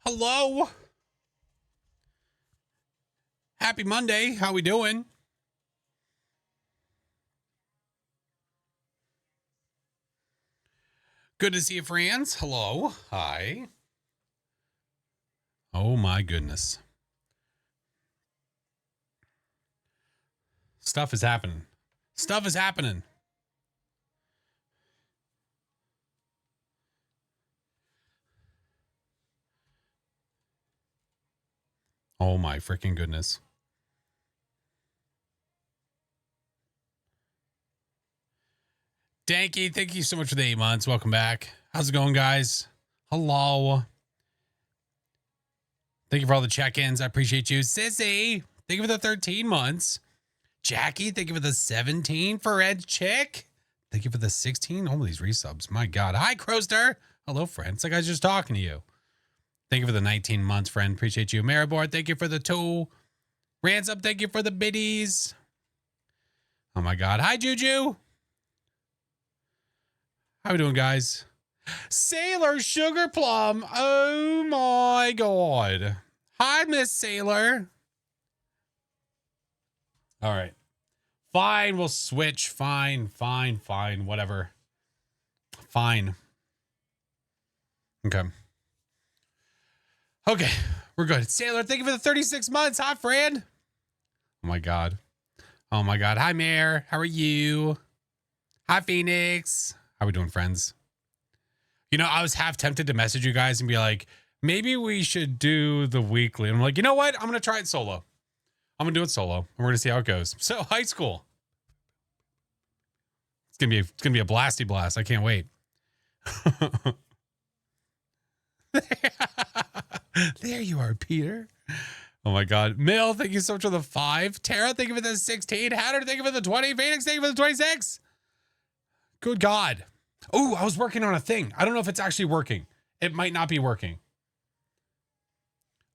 Hello. Happy Monday. How we doing? Good to see you, friends. Hello. Hi. Oh my goodness. Stuff is happening. Stuff is happening. Oh my freaking goodness. Danky, thank you so much for the 8 months. Welcome back. How's it going, guys? Hello. Thank you for all the check-ins. I appreciate you. Sissy, thank you for the 13 months. Jackie, thank you for the 17. For Ed Chick, thank you for the 16. All these resubs. My God. Hi, Crowster. Hello, friend. It's like I was just talking to you. Thank you for the 19 months, friend. Appreciate you. Maribor, thank you for the 2. Ransom, thank you for the biddies. Oh, my God. Hi, Juju. How we doing, guys? Sailor Sugar Plum. Oh, my God. Hi, Miss Sailor. All right. Fine, we'll switch. Fine. Whatever. Fine. Okay. Okay, we're good. Sailor, thank you for the 36 months. Hi, friend. Oh, my God. Oh, my God. Hi, Mare. How are you? Hi, Phoenix. How we doing, friends? You know, I was half tempted to message you guys and be like, maybe we should do the weekly. And I'm like, you know what? I'm going to try it solo. I'm going to do it solo. And we're going to see how it goes. So, high school. It's going to be a blasty blast. I can't wait. There you are, Peter. Oh my God. Mill, thank you so much for the 5. Tara, thank you for the 16. Hatter, thank you for the 20. Phoenix, thank you for the 26. Good God. Oh, I was working on a thing. I don't know if it's actually working. It might not be working.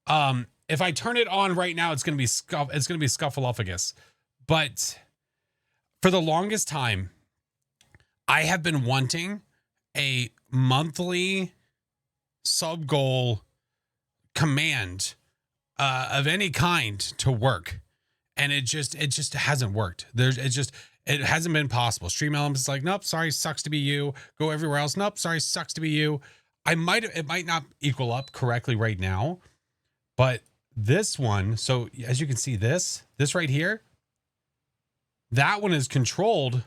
If I turn it on right now, it's going to be Scuffleophagus. But for the longest time, I have been wanting a monthly sub goal command of any kind to work, and it just hasn't worked. It hasn't been possible. Stream Elements is like, nope, sorry, sucks to be you. Go everywhere else. Nope, sorry, sucks to be you. It might not equal up correctly right now, but this one, so as you can see, this right here, that one is controlled.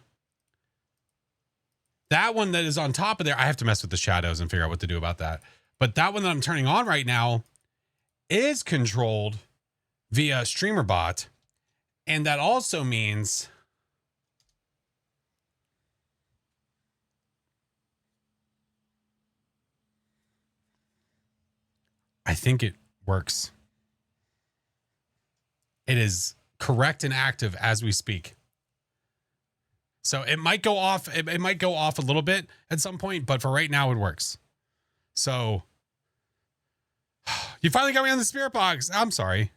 That one that is on top of there, I have to mess with the shadows and figure out what to do about that. But that one that I'm turning on right now is controlled via StreamerBot. And that also means I think it works. It is correct and active as we speak. So it might go off. It might go off a little bit at some point, but for right now it works. So you finally got me on the spirit box. I'm sorry.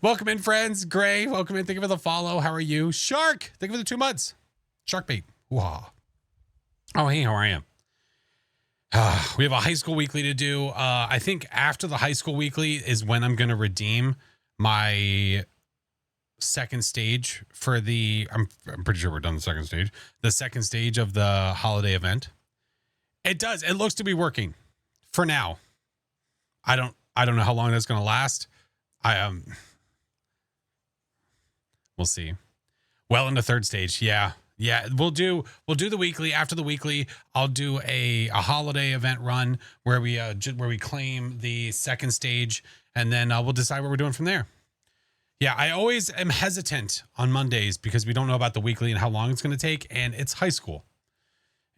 Welcome in, friends. Gray, welcome in. Thank you for the follow. How are you? Shark, thank you for the 2 months. Shark bait. Wow. Oh, hey, how are you? We have a high school weekly to do. I think after the high school weekly is when I'm going to redeem my second stage for the, I'm pretty sure we're done the second stage. The second stage of the holiday event. It does. It looks to be working for now. I don't know how long that's going to last. We'll see. Well, in the third stage. Yeah. We'll do the weekly. After the weekly, I'll do a holiday event run where we claim the second stage, and then we'll decide what we're doing from there. Yeah, I always am hesitant on Mondays because we don't know about the weekly and how long it's going to take, and it's high school,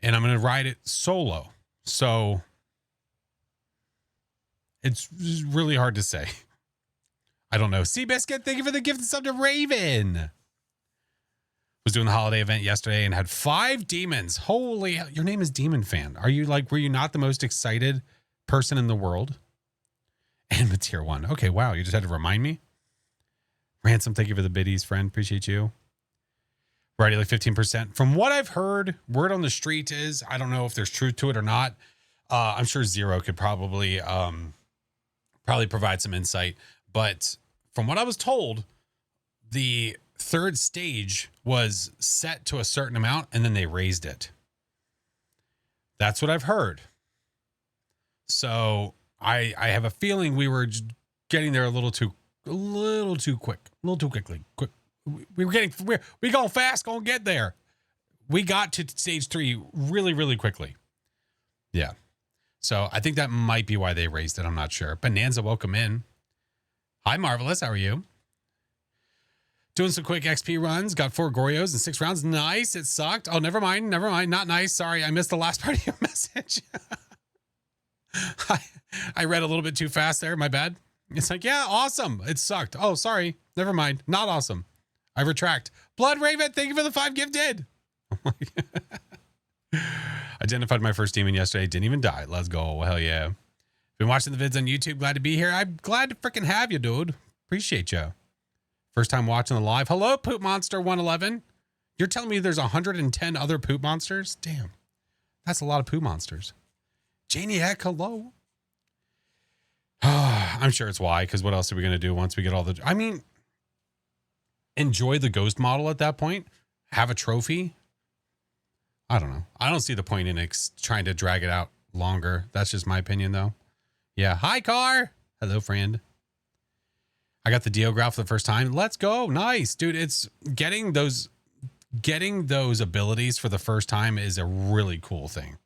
and I'm going to ride it solo. So it's really hard to say. I don't know. Seabiscuit, thank you for the gift and sub to Raven. Was doing the holiday event yesterday and had 5 demons. Holy hell. Your name is Demon Fan. Were you not the most excited person in the world? And with tier 1. Okay, wow. You just had to remind me. Ransom, thank you for the biddies, friend. Appreciate you. We're already like 15%. From what I've heard, word on the street is, I don't know if there's truth to it or not. I'm sure Zero could probably provide some insight. But from what I was told, the third stage was set to a certain amount and then they raised it. That's what I've heard. So I have a feeling we were getting there a little too quickly. We going fast, gonna get there. We got to stage 3 really, really quickly. Yeah. So I think that might be why they raised it. I'm not sure. Bonanza, welcome in. Hi, Marvelous. How are you? Doing some quick XP runs. Got 4 Gorios in 6 rounds. Nice. It sucked. Oh, never mind. Never mind. Not nice. Sorry. I missed the last part of your message. I read a little bit too fast there. My bad. It's like, yeah, awesome. It sucked. Oh, sorry. Never mind. Not awesome. I retract. Blood Raven, thank you for the 5 gifted. Identified my first demon yesterday. Didn't even die. Let's go. Hell yeah. Been watching the vids on YouTube. Glad to be here. I'm glad to freaking have you, dude. Appreciate you. First time watching the live. Hello, Poop Monster 111. You're telling me there's 110 other poop monsters? Damn. That's a lot of poop monsters. Janiac, hello. I'm sure it's why, because what else are we going to do once we get all the... I mean, enjoy the ghost model at that point. Have a trophy. I don't know. I don't see the point in trying to drag it out longer. That's just my opinion, though. Yeah. Hi, car. Hello, friend. I got the Deograph for the first time. Let's go. Nice, dude. It's getting those abilities for the first time is a really cool thing.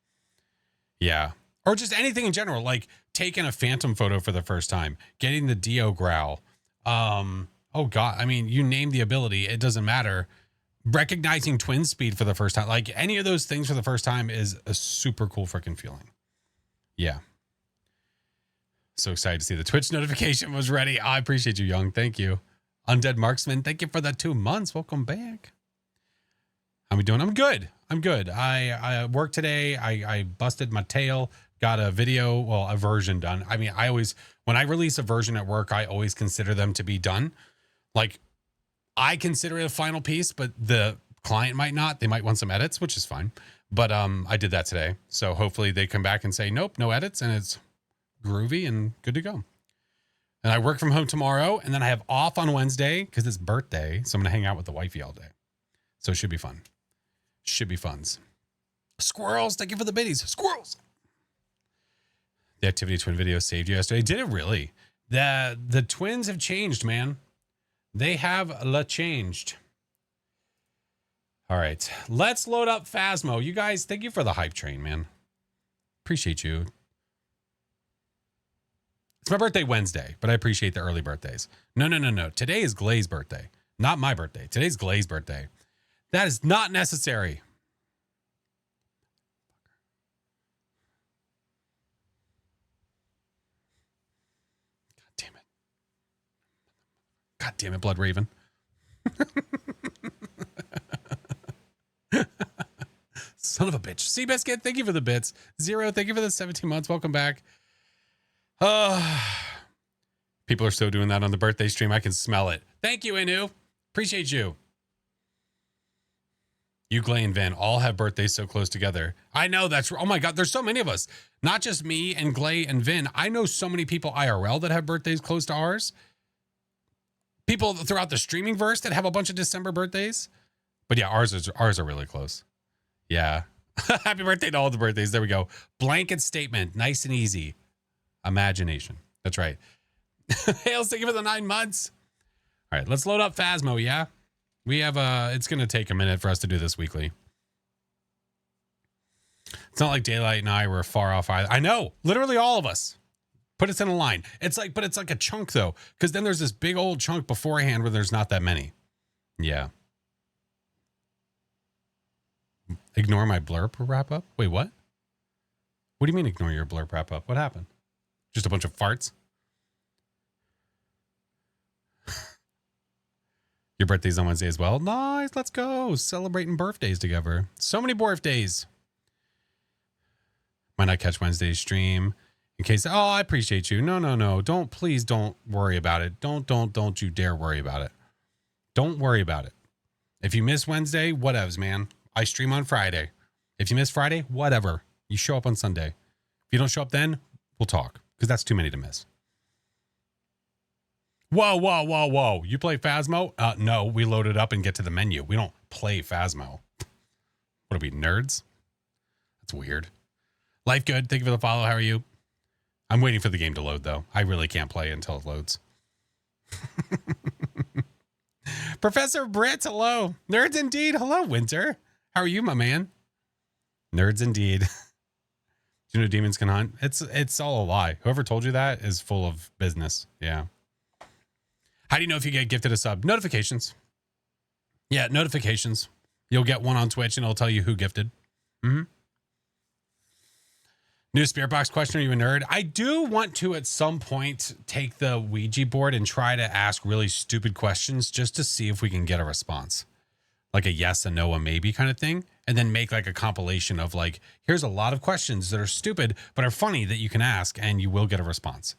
Yeah. Or just anything in general, like taking a phantom photo for the first time, getting the Deogrowl. Oh God. I mean, you name the ability. It doesn't matter. Recognizing twin speed for the first time, like any of those things for the first time is a super cool freaking feeling. Yeah. So excited to see the Twitch notification was ready. I appreciate you, Young. Thank you. Undead Marksman, thank you for the 2 months. Welcome back. How we doing? I'm good. I'm good. I worked today. I busted my tail, got a video, well, a version done. I mean, when I release a version at work, I always consider them to be done. Like, I consider it a final piece, but the client might not. They might want some edits, which is fine. But I did that today. So hopefully they come back and say, nope, no edits. And it's groovy and good to go. And I work from home tomorrow. And then I have off on Wednesday because it's birthday. So I'm going to hang out with the wifey all day. So it should be fun. Should be funs. Squirrels. Thank you for the biddies. Squirrels. The Activity Twin video saved you yesterday. Did it really? The twins have changed, man. They have changed. All right. Let's load up Phasmo. You guys, thank you for the hype train, man. Appreciate you. It's my birthday Wednesday, but I appreciate the early birthdays. No. Today is Glay's birthday. Not my birthday. Today's Glay's birthday. That is not necessary. God damn it, Blood Raven. Son of a bitch. Seabiscuit, thank you for the bits. Zero, thank you for the 17 months. Welcome back. People are still doing that on the birthday stream. I can smell it. Thank you, Inu. Appreciate you. You, Glay, and Vin all have birthdays so close together. I know that's... Oh my God, there's so many of us. Not just me and Glay and Vin. I know so many people IRL that have birthdays close to ours. People throughout the streaming verse that have a bunch of December birthdays. But yeah, ours are really close. Yeah. Happy birthday to all the birthdays. There we go. Blanket statement. Nice and easy. Imagination. That's right. Hails, thank you for the 9 months. All right, let's load up Phasmo, yeah? We have it's going to take a minute for us to do this weekly. It's not like Daylight and I were far off either. I know. Literally all of us. Put us in a line. But it's like a chunk though, because then there's this big old chunk beforehand where there's not that many. Yeah. Ignore my blurb wrap up? Wait, what? What do you mean ignore your blurb wrap up? What happened? Just a bunch of farts? Your birthday's on Wednesday as well. Nice. Let's go. Celebrating birthdays together. So many birthdays. Might not catch Wednesday's stream. In case, oh, I appreciate you. No. Please don't worry about it. Don't you dare worry about it. Don't worry about it. If you miss Wednesday, whatevs, man. I stream on Friday. If you miss Friday, whatever. You show up on Sunday. you don't show up then, we'll talk, because that's too many to miss. Whoa, whoa, whoa, whoa. You play Phasmo? No, we load it up and get to the menu. We don't play Phasmo. What are we, nerds? That's weird. Life good. Thank you for the follow. How are you? I'm waiting for the game to load, though. I really can't play until it loads. Professor Britt, hello. Nerds indeed. Hello, Winter. How are you, my man? Nerds indeed. Do you know demons can hunt? It's all a lie. Whoever told you that is full of business. Yeah. How do you know if you get gifted a sub? Notifications. Yeah, notifications. You'll get one on Twitch and it'll tell you who gifted. Mm-hmm. New spirit box question. Are you a nerd? I do want to at some point take the Ouija board and try to ask really stupid questions just to see if we can get a response. Like a yes, a no, a maybe kind of thing. And then make like a compilation of like, here's a lot of questions that are stupid, but are funny that you can ask and you will get a response.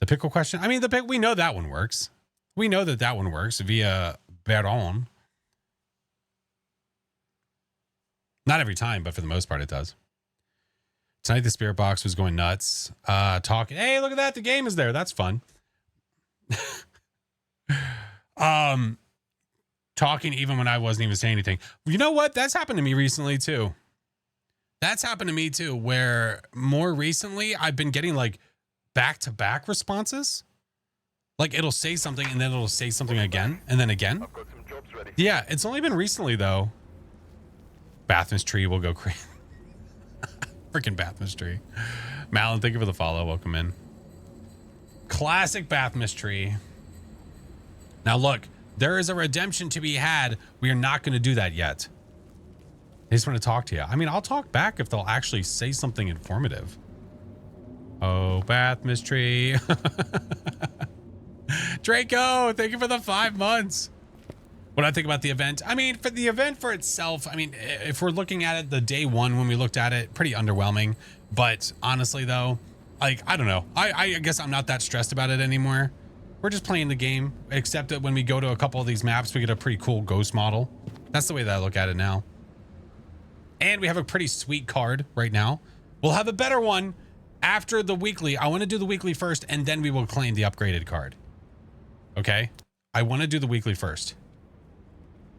The pickle question. I mean, we know that one works. We know that one works via Baron. Not every time, but for the most part it does. Tonight the spirit box was going nuts. Talking. Hey, look at that. The game is there. That's fun. Talking even when I wasn't even saying anything. You know what? That's happened to me recently too. That's happened to me too, where more recently I've been getting like back-to-back responses. Like it'll say something and then it'll say something again and then again. I've got some jobs ready. Yeah, it's only been recently though. Bathmas Tree will go crazy. Freaking Bathmas Tree. Malin, thank you for the follow. Welcome in. Classic Bathmas Tree. Now look, there is a redemption to be had. We are not going to do that yet. I just want to talk to you. I mean, I'll talk back if they'll actually say something informative. Oh, Bathmas Tree. Draco, thank you for the 5 months. What do I think about the event? I mean, for the event for itself, I mean, if we're looking at it the day one when we looked at it, pretty underwhelming. But honestly, though, like, I don't know. I guess I'm not that stressed about it anymore. We're just playing the game, except that when we go to a couple of these maps, we get a pretty cool ghost model. That's the way that I look at it now. And we have a pretty sweet card right now. We'll have a better one after the weekly. I want to do the weekly first, and then we will claim the upgraded card. Okay? I want to do the weekly first.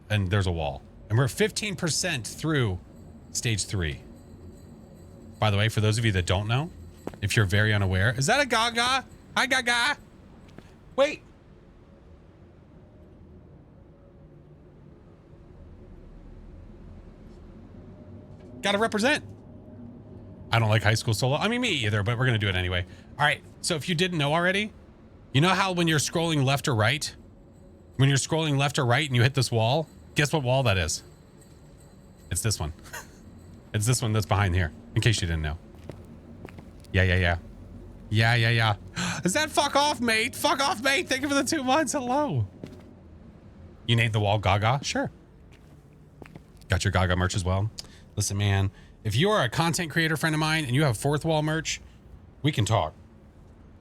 And there's a wall. And we're 15% through stage 3. By the way, for those of you that don't know, if you're very unaware, is that a Gaga? Hi, Gaga. Wait. Gotta represent. I don't like high school solo. I mean, me either, but we're gonna do it anyway. All right, so if you didn't know already, you know how when you're scrolling left or right, when you're scrolling left or right and you hit this wall, guess what wall that is? It's this one. It's this one that's behind here, in case you didn't know. Yeah. Is that fuck off, mate? Fuck off, mate. Thank you for the 2 months. Hello. You named the wall Gaga? Sure. Got your Gaga merch as well. Listen, man, if you are a content creator friend of mine and you have fourth wall merch, we can talk.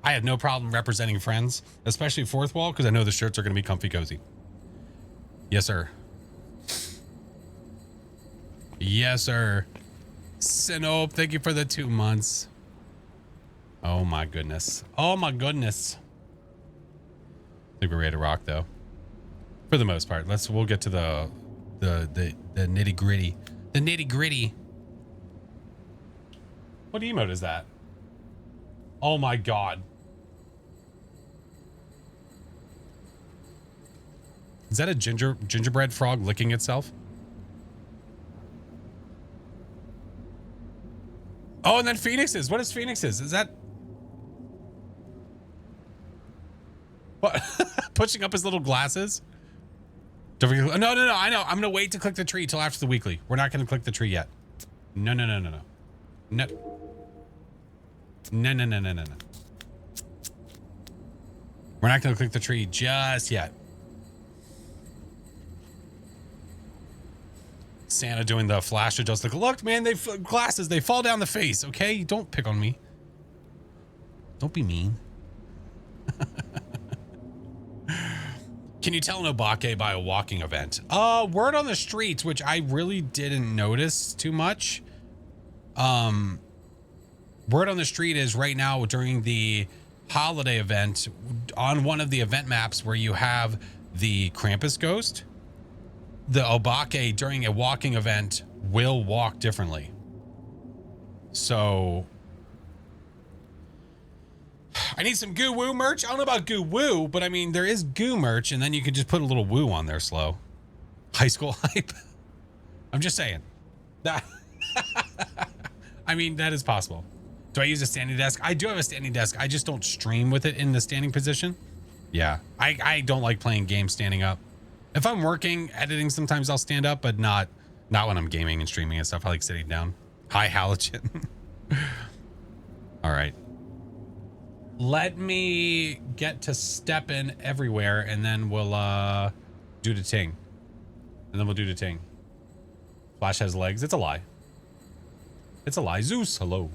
I have no problem representing friends, especially fourth wall, because I know the shirts are going to be comfy cozy. Yes, sir. Yes, sir. Sinope, thank you for the 2 months. Oh my goodness. Oh my goodness. I think we're ready to rock though. For the most part. We'll get to the nitty gritty. The nitty gritty. What emote is that? Oh my god. Is that a gingerbread frog licking itself? Oh, and then Phoenix's. What is Phoenix's? Is that what? Pushing up his little glasses? No, I know. I'm gonna wait to click the tree till after the weekly. We're not gonna click the tree yet. No. No. We're not gonna click the tree just yet. Santa doing the flash adjust. Like, look, man, glasses, they fall down the face. Okay, don't pick on me. Don't be mean. Can you tell an Obake by a walking event? Word on the streets, which I really didn't notice too much. Word on the street is right now during the holiday event, on one of the event maps where you have the Krampus ghost, the Obake during a walking event will walk differently. So I need some goo woo merch. I don't know about goo woo, but I mean, there is goo merch, and then you can just put a little woo on there. Slow high school hype. I'm just saying that. I mean, that is possible. Do I use a standing desk? I do have a standing desk. I just don't stream with it in the standing position. Yeah, I don't like playing games standing up. If I'm working, editing, sometimes I'll stand up, but not when I'm gaming and streaming and stuff. I like sitting down. Hi, Halogen. All right. Let me get to stepping everywhere, and then we'll do the ting. And then we'll do the ting. Flash has legs. It's a lie. It's a lie. Zeus, hello.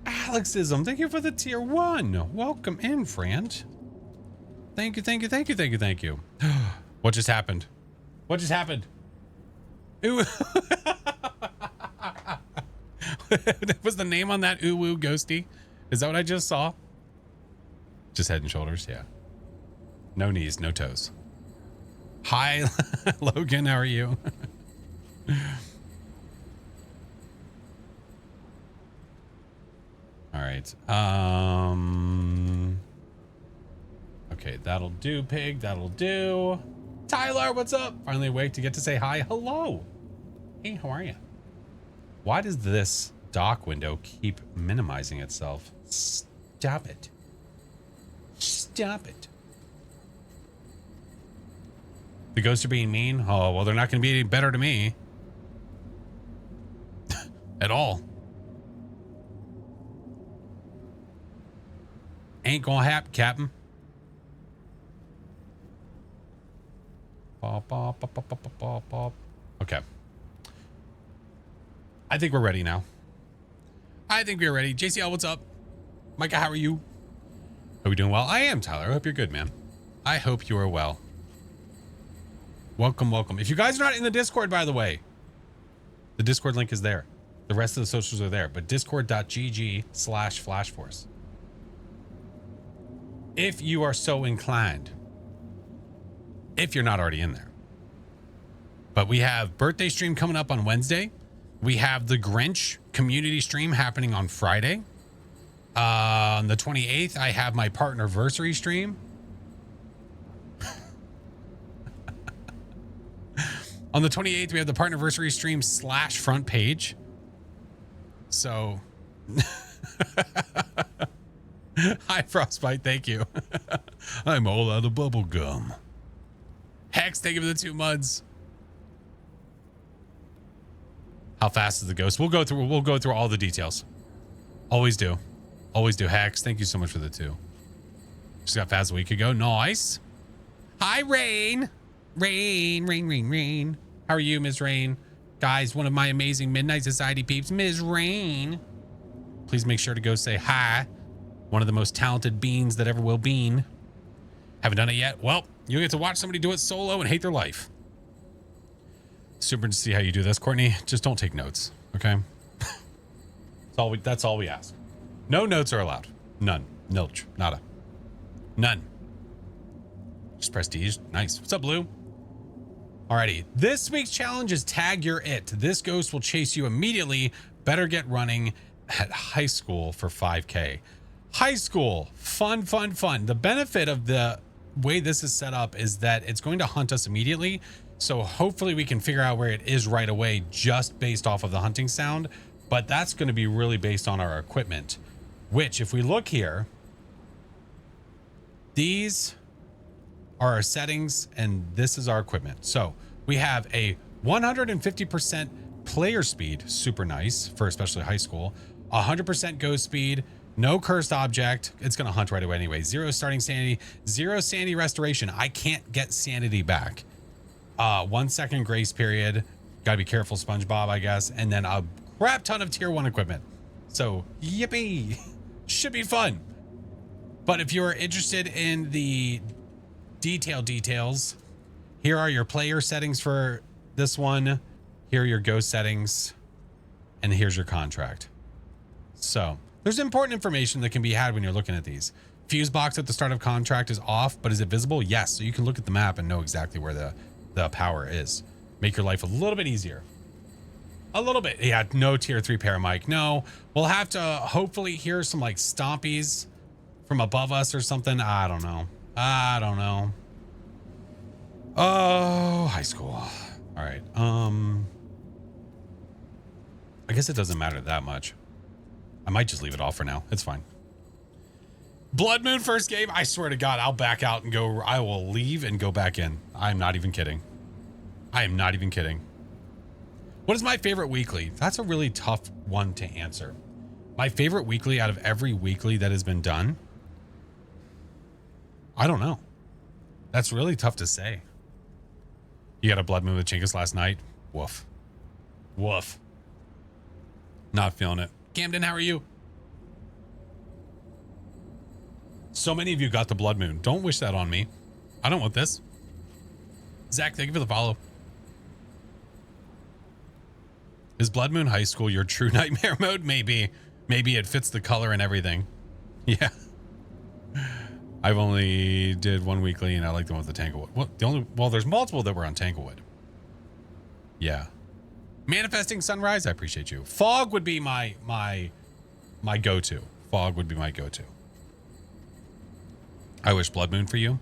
Alexism, thank you for the tier 1. Welcome in, friend. Thank you, thank you, thank you, thank you, thank you. What just happened? What just happened? Ooh. Was the name on that ooh woo ghosty? Is that what I just saw? Just head and shoulders, yeah. No knees, no toes. Hi, Logan, how are you? All right. Okay, that'll do, pig. That'll do. Tyler, what's up? Finally awake to get to say hi. Hello. Hey, how are you? Why does this dock window keep minimizing itself? Stop it. Stop it. The ghosts are being mean? Oh, well, they're not going to be any better to me. At all. Ain't gonna happen, Captain. Okay. I think we're ready now. I think we're ready. JCL, what's up? Micah, how are you? Are we doing well? I am, Tyler. I hope you're good, man. I hope you are well. Welcome, welcome. If you guys are not in the Discord, by the way, the Discord link is there. The rest of the socials are there, but discord.gg/FlashForce. If you are so inclined, if you're not already in there. But we have birthday stream coming up on Wednesday. We have the Grinch community stream happening on Friday. On the 28th, I have my partnerversary stream. On the 28th, we have the partnerversary stream / front page. So... Hi, Frostbite. Thank you. I'm all out of bubble gum. Hex, thank you for the 2 months. How fast is the ghost? We'll go through all the details. Always do. Always do. Hex, thank you so much for the 2. Just got fast a week ago. Nice. Hi, Rain. Rain. How are you, Ms. Rain? Guys, one of my amazing Midnight Society peeps, Ms. Rain. Please make sure to go say hi. One of the most talented beans that ever will bean. Haven't done it yet? Well, you get to watch somebody do it solo and hate their life. Super to see how you do this, Courtney. Just don't take notes, okay? That's all we ask. No notes are allowed. None. Nilch. Nada. None. Just prestige. Nice. What's up, Blue? Alrighty. This week's challenge is Tag Your It. This ghost will chase you immediately. Better get running at high school for 5K. High school, fun. The benefit of the way this is set up is that it's going to hunt us immediately. So hopefully we can figure out where it is right away just based off of the hunting sound. But that's going to be really based on our equipment, which if we look here, these are our settings and this is our equipment. So we have a 150% player speed, super nice for especially high school, 100% ghost speed, no cursed object. It's going to hunt right away anyway. 0 starting sanity, 0 sanity restoration. I can't get sanity back. 1 second grace period. Got to be careful, SpongeBob, I guess. And then a crap ton of tier 1 equipment. So, yippee. Should be fun. But if you're interested in the details, here are your player settings for this one. Here are your ghost settings. And here's your contract. So there's important information that can be had when you're looking at these. Fuse box at the start of contract is off, but is it visible? Yes. So you can look at the map and know exactly where the power is. Make your life a little bit easier. A little bit. Yeah, no tier 3 paramic. No, we'll have to hopefully hear some like stompies from above us or something. I don't know. I don't know. Oh, high school. All right. I guess it doesn't matter that much. I might just leave it off for now. It's fine. Blood Moon first game. I swear to God, I'll back out and go. I will leave and go back in. I'm not even kidding. I am not even kidding. What is my favorite weekly? That's a really tough one to answer. My favorite weekly out of every weekly that has been done? I don't know. That's really tough to say. You got a Blood Moon with Chinkus last night? Woof. Woof. Not feeling it. Camden, how are you? So many of you got the Blood Moon. Don't wish that on me. I don't want this. Zach, thank you for the follow. Is Blood Moon High School your true nightmare mode? Maybe. Maybe it fits the color and everything. Yeah. I've only did one weekly and I like the one with the Tanglewood. Well, there's multiple that were on Tanglewood. Yeah. Manifesting Sunrise, I appreciate you. Fog would be my go-to. Fog would be my go-to. I wish Blood Moon for you.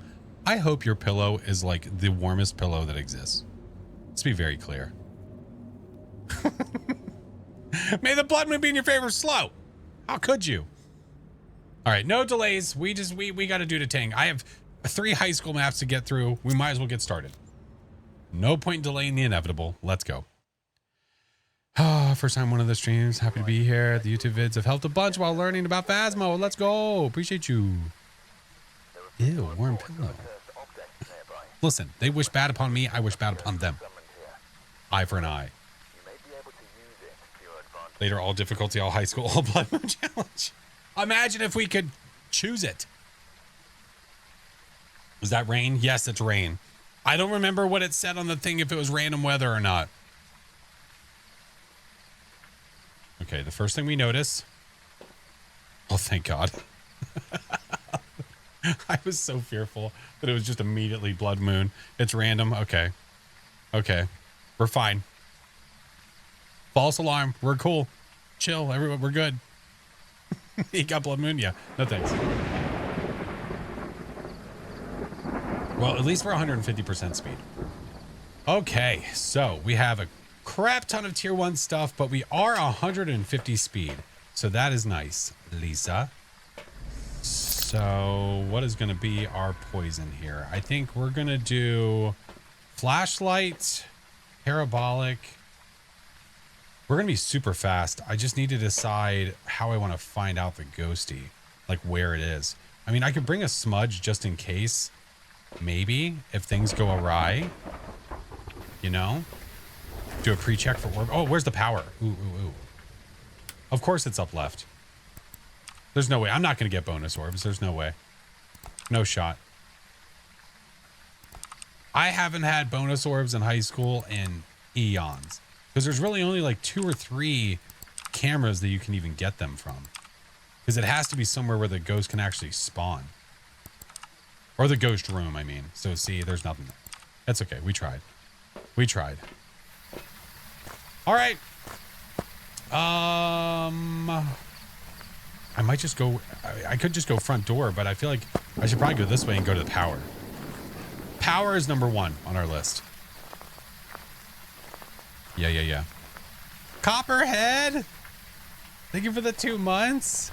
I hope your pillow is like the warmest pillow that exists. Let's be very clear. May the Blood Moon be in your favorite slow. How could you? All right, no delays. We got to do the Tang. I have 3 high school maps to get through. We might as well get started. No point in delaying the inevitable. Let's go. First time one of the streams. Happy to be here. The YouTube vids have helped a bunch while learning about Phasmo. Let's go. Appreciate you. Ew, warm pillow. Listen, they wish bad upon me. I wish bad upon them. Eye for an eye. Later, all difficulty, all high school, all Blood Moon challenge. Imagine if we could choose it. Was that rain? Yes, it's rain. I don't remember what it said on the thing, if it was random weather or not. Okay, the first thing we notice. Oh, thank God. I was so fearful that it was just immediately Blood Moon. It's random. Okay. Okay. We're fine. False alarm. We're cool. Chill. Everyone, we're good. You got Blood Moon? Yeah. No thanks. Well, at least we're 150% speed. Okay. So we have a crap ton of tier 1 stuff, but we are 150 speed. So that is nice, Lisa. So what is going to be our poison here? I think we're going to do flashlight, parabolic. We're going to be super fast. I just need to decide how I want to find out the ghosty, like where it is. I mean, I could bring a smudge just in case, maybe, if things go awry, you know? Do a pre-check for orb. Oh, where's the power? Ooh, ooh, ooh. Of course it's up left. There's no way. I'm not going to get bonus orbs. There's no way. No shot. I haven't had bonus orbs in high school in eons. Because there's really only like 2 or 3 cameras that you can even get them from. Because it has to be somewhere where the ghost can actually spawn. Or the ghost room, I mean. So see, there's nothing there. That's okay. We tried. We tried. All right. I might just go... I could just go front door, but I feel like I should probably go this way and go to the power. Power is number 1 on our list. Yeah. Copperhead! Thank you for the 2 months.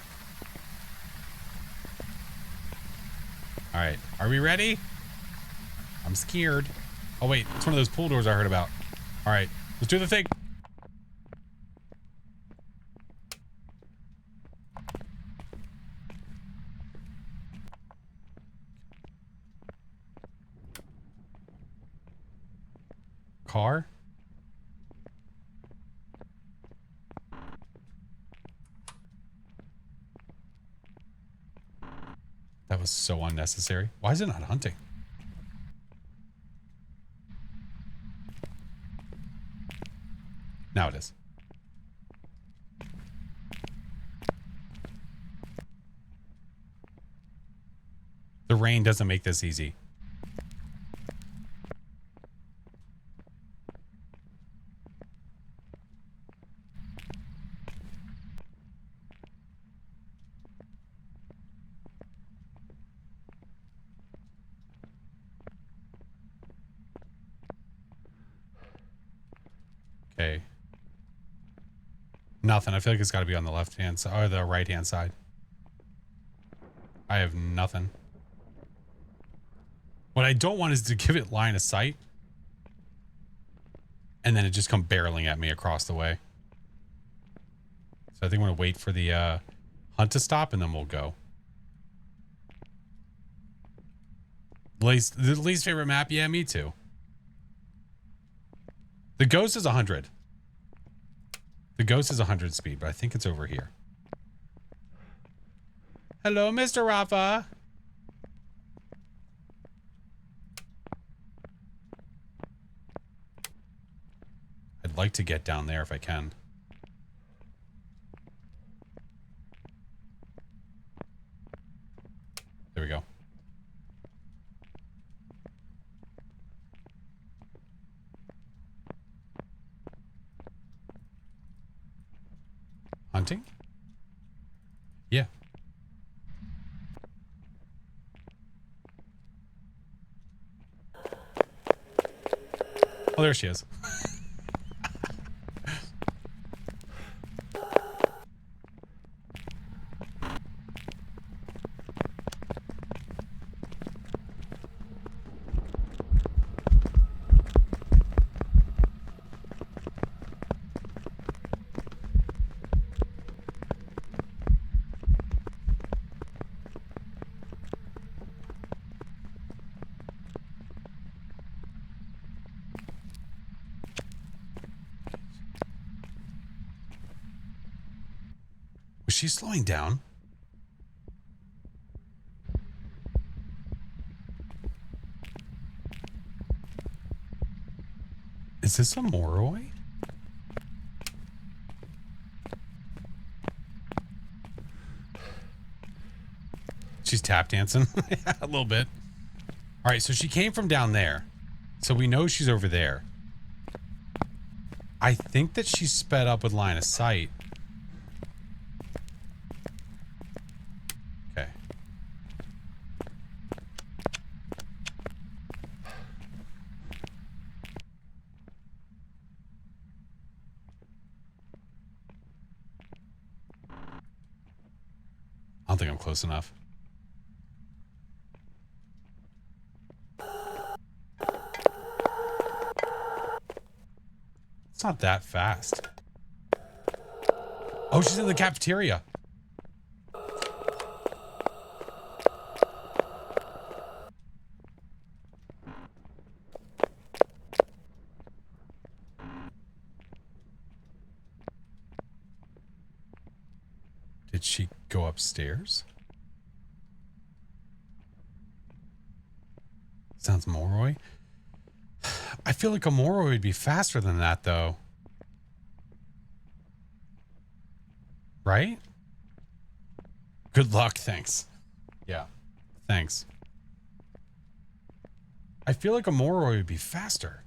All right. Are we ready? I'm scared. Oh, wait. It's one of those pool doors I heard about. All right. Let's do the thing. Car? That was so unnecessary. Why is it not hunting? Now it is. The rain doesn't make this easy. Okay. Nothing. I feel like it's got to be on the left hand side or the right hand side. I have nothing. What I don't want is to give it line of sight and then it just come barreling at me across the way. So I think I'm going to wait for the hunt to stop and then we'll go. The least favorite map? Yeah, me too. The ghost is 100. The ghost is 100 speed, but I think it's over here. Hello, Mr. Rafa. I'd like to get down there if I can. There we go. Hunting? Yeah. Oh, there she is. Was she slowing down? Is this a Moroi? She's tap dancing. Yeah, a little bit. All right, so she came from down there. So we know she's over there. I think that she's sped up with line of sight. Okay. I don't think I'm close enough. It's not that fast. Oh, she's in the cafeteria. Did she go upstairs? Sounds Moroi. I feel like a Moroi would be faster than that, though. Right? Good luck, thanks. Yeah, thanks. I feel like a Moroi would be faster.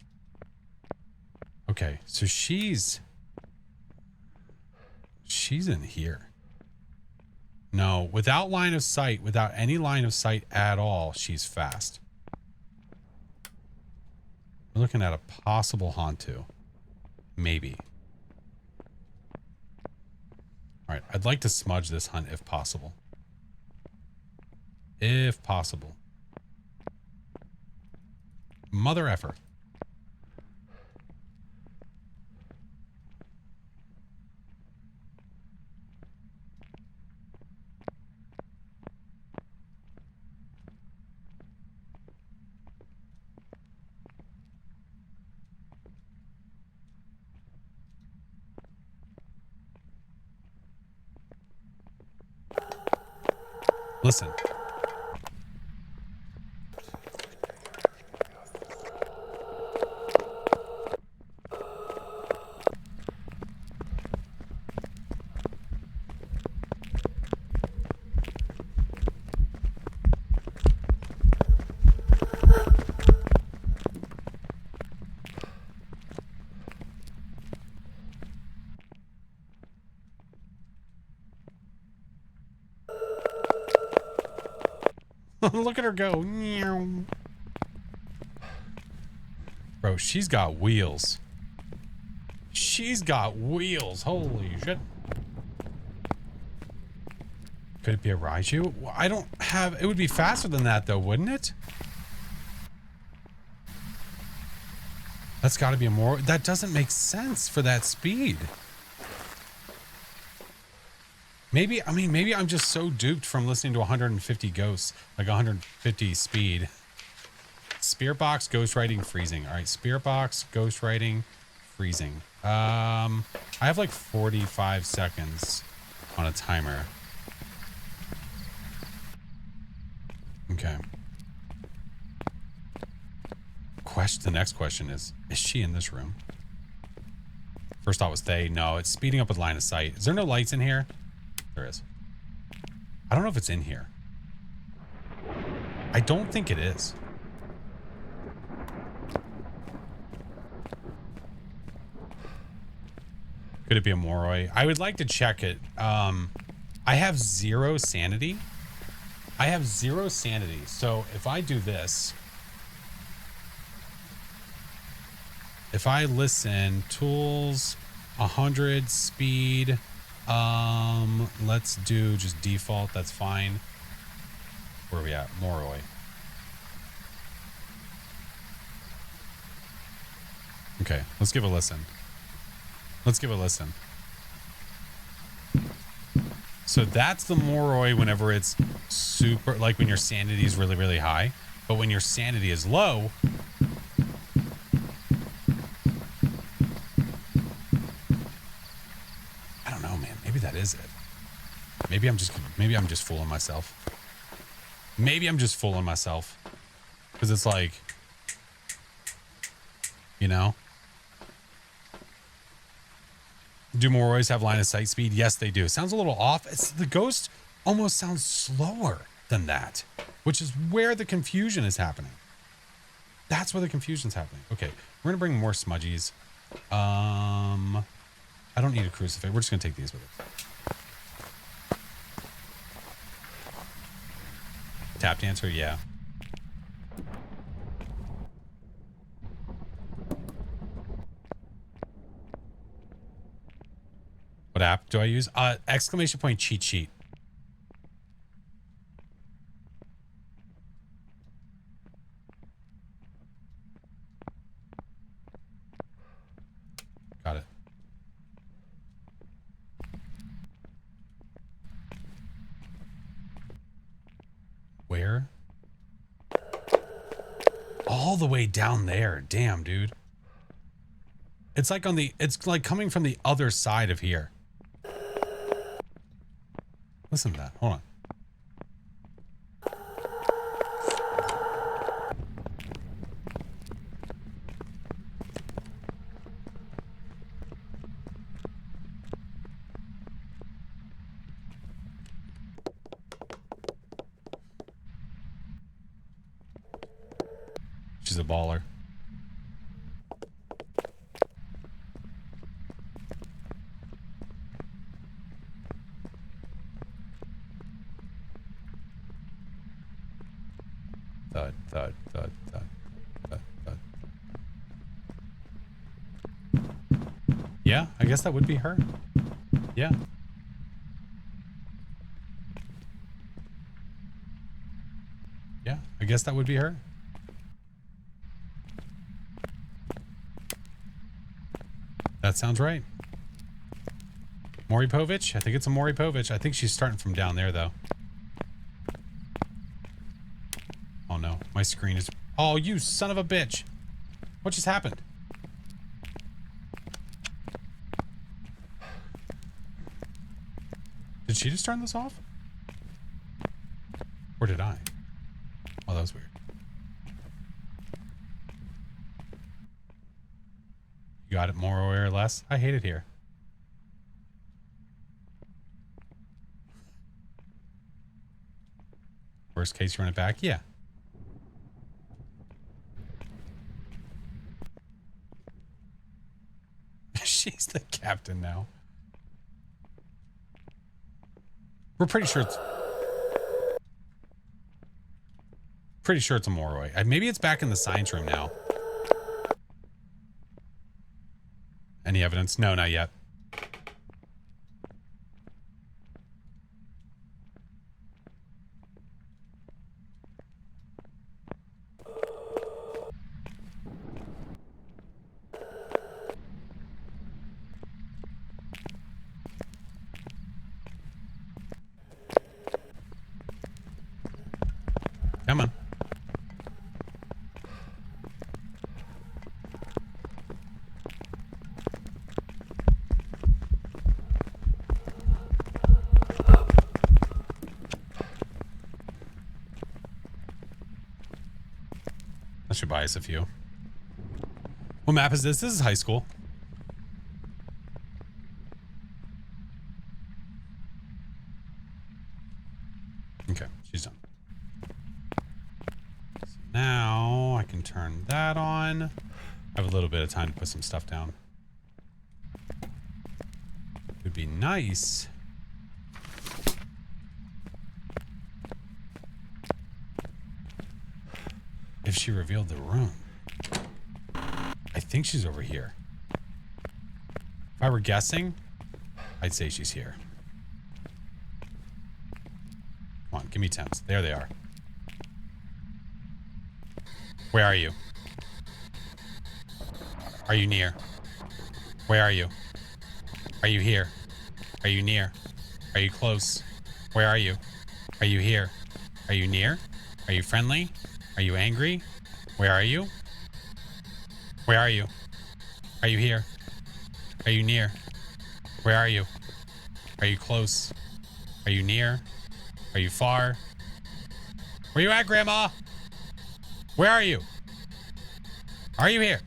Okay, so she's in here. No, without line of sight, without any line of sight at all, she's fast. We're looking at a possible Hantu. Maybe. All right, I'd like to smudge this hunt if possible. If possible. Mother effer. Listen. Look at her go. Bro, she's got wheels. She's got wheels. Holy shit. Could it be a Raiju? I don't have... It would be faster than that, though, wouldn't it? That's got to be a more... That doesn't make sense for that speed. Maybe, I mean, maybe I'm just so duped from listening to 150 ghosts, like 150 speed. Spirit box, ghost writing, freezing. All right, spirit box, ghost writing, freezing. I have like 45 seconds on a timer. Okay. The next question is she in this room? First thought was they. No, it's speeding up with line of sight. Is there no lights in here? There is. I don't know if it's in here. I don't think it is. Could it be a Moroi? I would like to check it. I have 0 sanity. I have 0 sanity. So if I do this, if I listen, tools, 100 speed, let's do just default. That's fine. Where are we at? Moroi. Okay, let's give a listen. Let's give a listen. So that's the Moroi whenever it's super, like when your sanity is really, really high. But when your sanity is low, I don't know, man. Maybe that is it. Maybe I'm just fooling myself. Maybe I'm just fooling myself. Because it's like, you know. Do Morois have line of sight speed? Yes, they do. Sounds a little off. The ghost almost sounds slower than that, which is where the confusion is happening. That's where the confusion's happening. Okay, we're gonna bring more smudgies. I don't need a crucifix. We're just gonna take these with us. Tap dancer, yeah. What app do I use? Exclamation point cheat sheet. Got it. Where? All the way down there. Damn, dude. It's like it's like coming from the other side of here. Listen to that. Hold on. She's a baller. Thud, thud, thud, thud, thud, thud. Yeah, I guess that would be her. Yeah. Yeah, I guess that would be her. That sounds right. Maury Povich? I think it's a Maury Povich. I think she's starting from down there, though. Oh, no. My screen is... Oh, you son of a bitch. What just happened? Did she just turn this off? Or did I? Oh, that was weird. You got it more or less? I hate it here. Worst case, you run it back? Yeah. She's the captain now. We're pretty sure it's... Pretty sure it's a Moroi. Maybe it's back in the science room now. Any evidence? No, not yet. Come on. I should buy us a few. What map is this? This is high school. Okay, she's done. So now I can turn that on. I have a little bit of time to put some stuff down. It would be nice. If she revealed the room. I think she's over here. If I were guessing, I'd say she's here. Come on, give me 10s. There they are. Where are you? Are you near? Where are you? Are you here? Are you near? Are you close? Where are you? Are you here? Are you near? Are you friendly? Are you angry? Where are you? Where are you? Are you here? Are you near? Where are you? Are you close? Are you near? Are you far? Where you at, Grandma? Where are you? Are you here?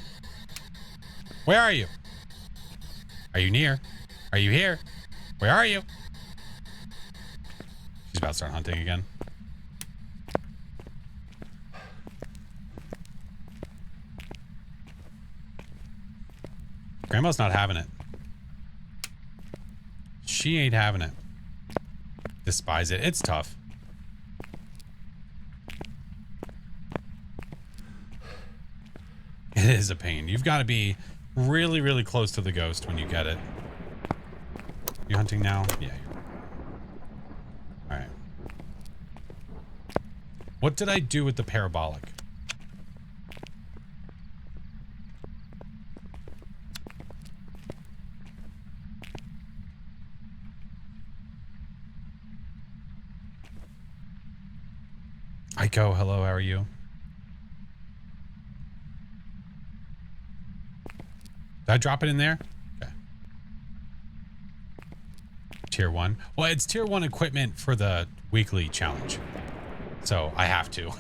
Where are you? Are you near? Are you here? Where are you? She's about to start hunting again. Grandma's not having it. She ain't having it. Despise it. It's tough. It is a pain. You've got to be really, really close to the ghost when you get it. You hunting now? Yeah. All right. What did I do with the parabolic? Iko, hello, how are you? Did I drop it in there? Okay. Tier 1. Well, it's tier 1 equipment for the weekly challenge. So I have to.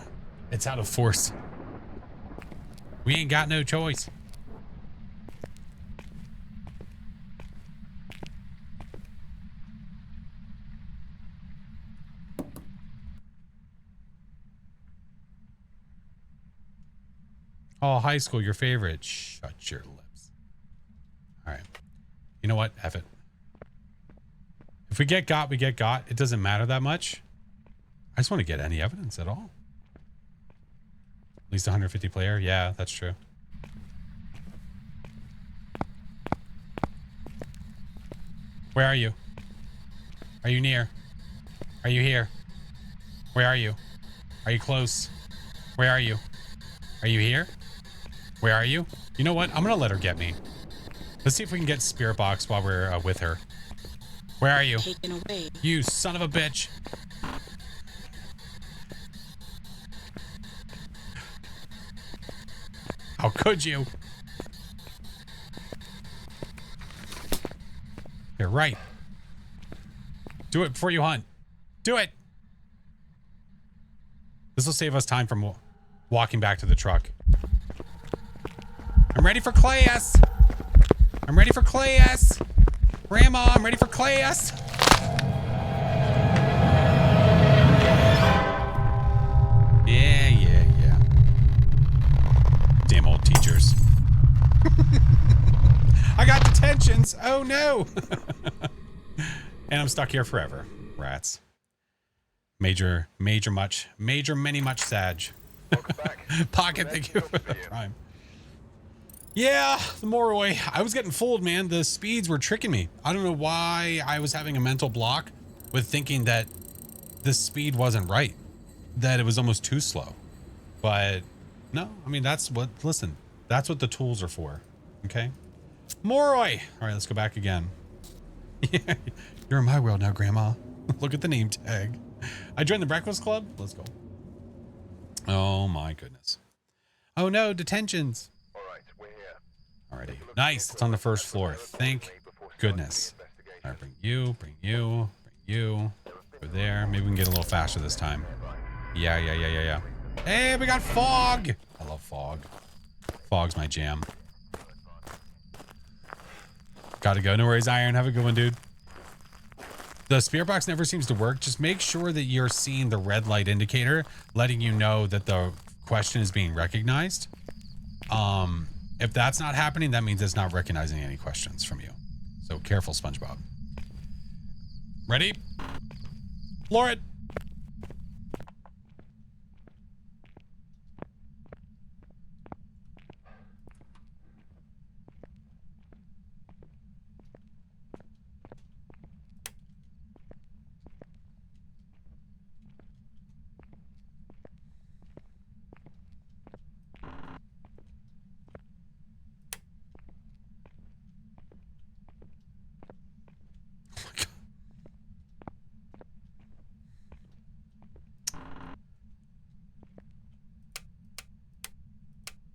It's out of force. We ain't got no choice. Oh, high school, your favorite. Shut your lips. All right. You know what? F it. If we get got, we get got. It doesn't matter that much. I just want to get any evidence at all. At least 150 player. Yeah, that's true. Where are you? Are you near? Are you here? Where are you? Are you close? Where are you? Are you here? Where are you? You know what? I'm going to let her get me. Let's see if we can get Spirit Box while we're with her. Where are you? Taken away. You son of a bitch. How could you? You're right. Do it before you hunt. Do it. This will save us time from walking back to the truck. I'm ready for class. I'm ready for class. Grandma, I'm ready for class. Yeah. Damn old teachers. I got detentions. Oh no. And I'm stuck here forever. Rats. Major, many much Sag. Pocket, thank you for the prime. Yeah, the Moroi. I was getting fooled, man. The speeds were tricking me. I don't know why I was having a mental block with thinking that the speed wasn't right, that it was almost too slow. But no, I mean, listen, that's what the tools are for. Okay. Moroi. All right, let's go back again. Yeah, you're in my world now, Grandma. Look at the name tag. I joined the Breakfast Club. Let's go. Oh my goodness. Oh no, detentions. All right, we're here. Alrighty. Nice. It's on the first floor. Thank goodness. All right, bring you. Over there. Maybe we can get a little faster this time. Yeah. Hey, we got fog. I love fog. Fog's my jam. Gotta go. No worries, Iron. Have a good one, dude. The spirit box never seems to work. Just make sure that you're seeing the red light indicator, letting you know that the question is being recognized. If that's not happening, that means it's not recognizing any questions from you. So careful, SpongeBob. Ready? Floor it.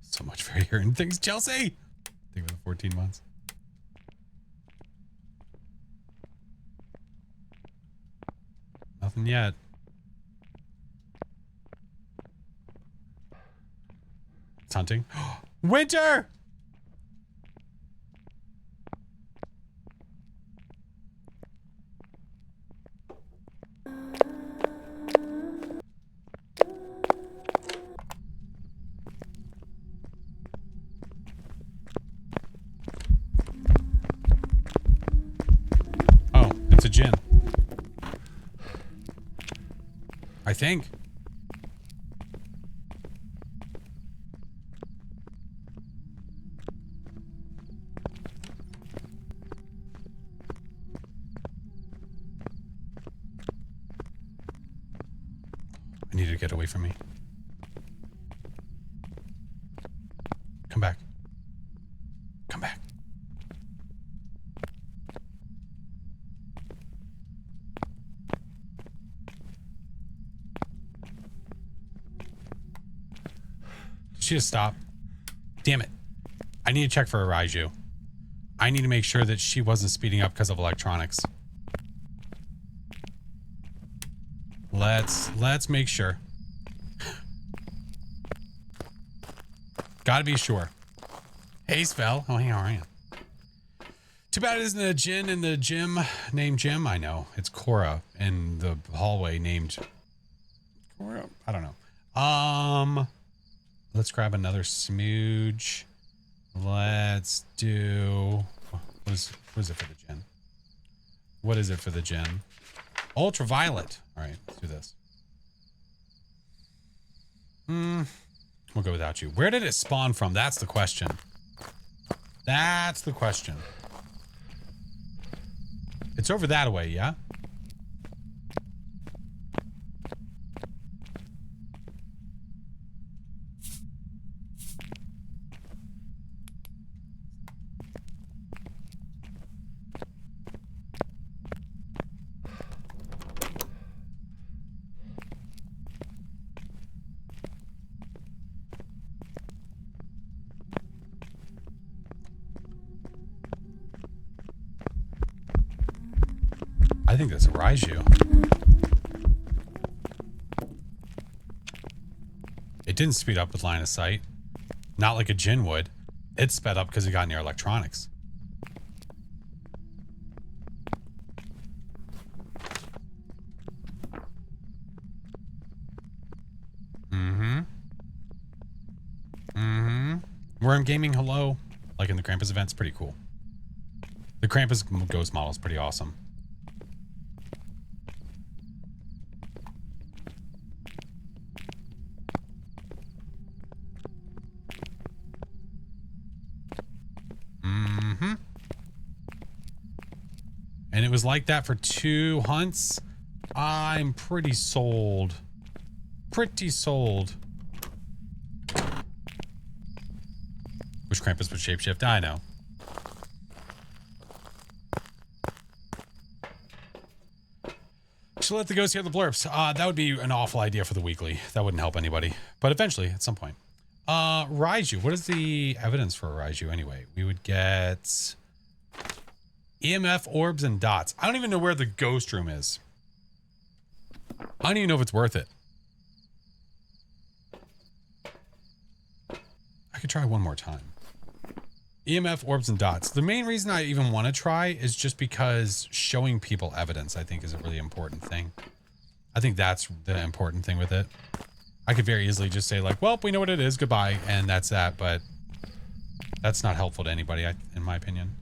So much for hearing things, Chelsea. Thank you for the 14 months. Nothing yet. It's hunting. Winter! Oh, it's a gin. I think. I need to get away from me. Come back. Come back. She just stopped. Damn it. I need to check for a Raiju. I need to make sure that she wasn't speeding up because of electronics. Let's make sure. Gotta be sure. Hey, Spell. Oh, hey, how are you? Too bad it isn't a Jin in the gym named Jim. I know. It's Cora in the hallway named Cora. I don't know. Let's grab another smooge. Let's do... What is it for the Jin? What is it for the Jin? Ultraviolet. All right, let's do this. We'll go without you. Where did it spawn from? That's the question. That's the question. It's over that way, yeah? I think that's a Raiju. It didn't speed up with line of sight. Not like a Jin would. It sped up because it got near electronics. Worm Gaming, hello. Like in the Krampus event's pretty cool. The Krampus ghost model is pretty awesome. it was like that for 2 hunts, I'm pretty sold. Pretty sold. Wish Krampus would shapeshift. I know. Should let the ghost hear the blurps. That would be an awful idea for the weekly. That wouldn't help anybody. But eventually, at some point. Raiju. What is the evidence for a Raiju anyway? We would get EMF, orbs, and dots. I don't even know where the ghost room is. I don't even know if it's worth it. I could try one more time. EMF, orbs, and dots. The main reason I even want to try is just because showing people evidence, I think, is a really important thing. I think that's the important thing with it. I could very easily just say like, well, we know what it is, goodbye, and that's that, but that's not helpful to anybody, in my opinion.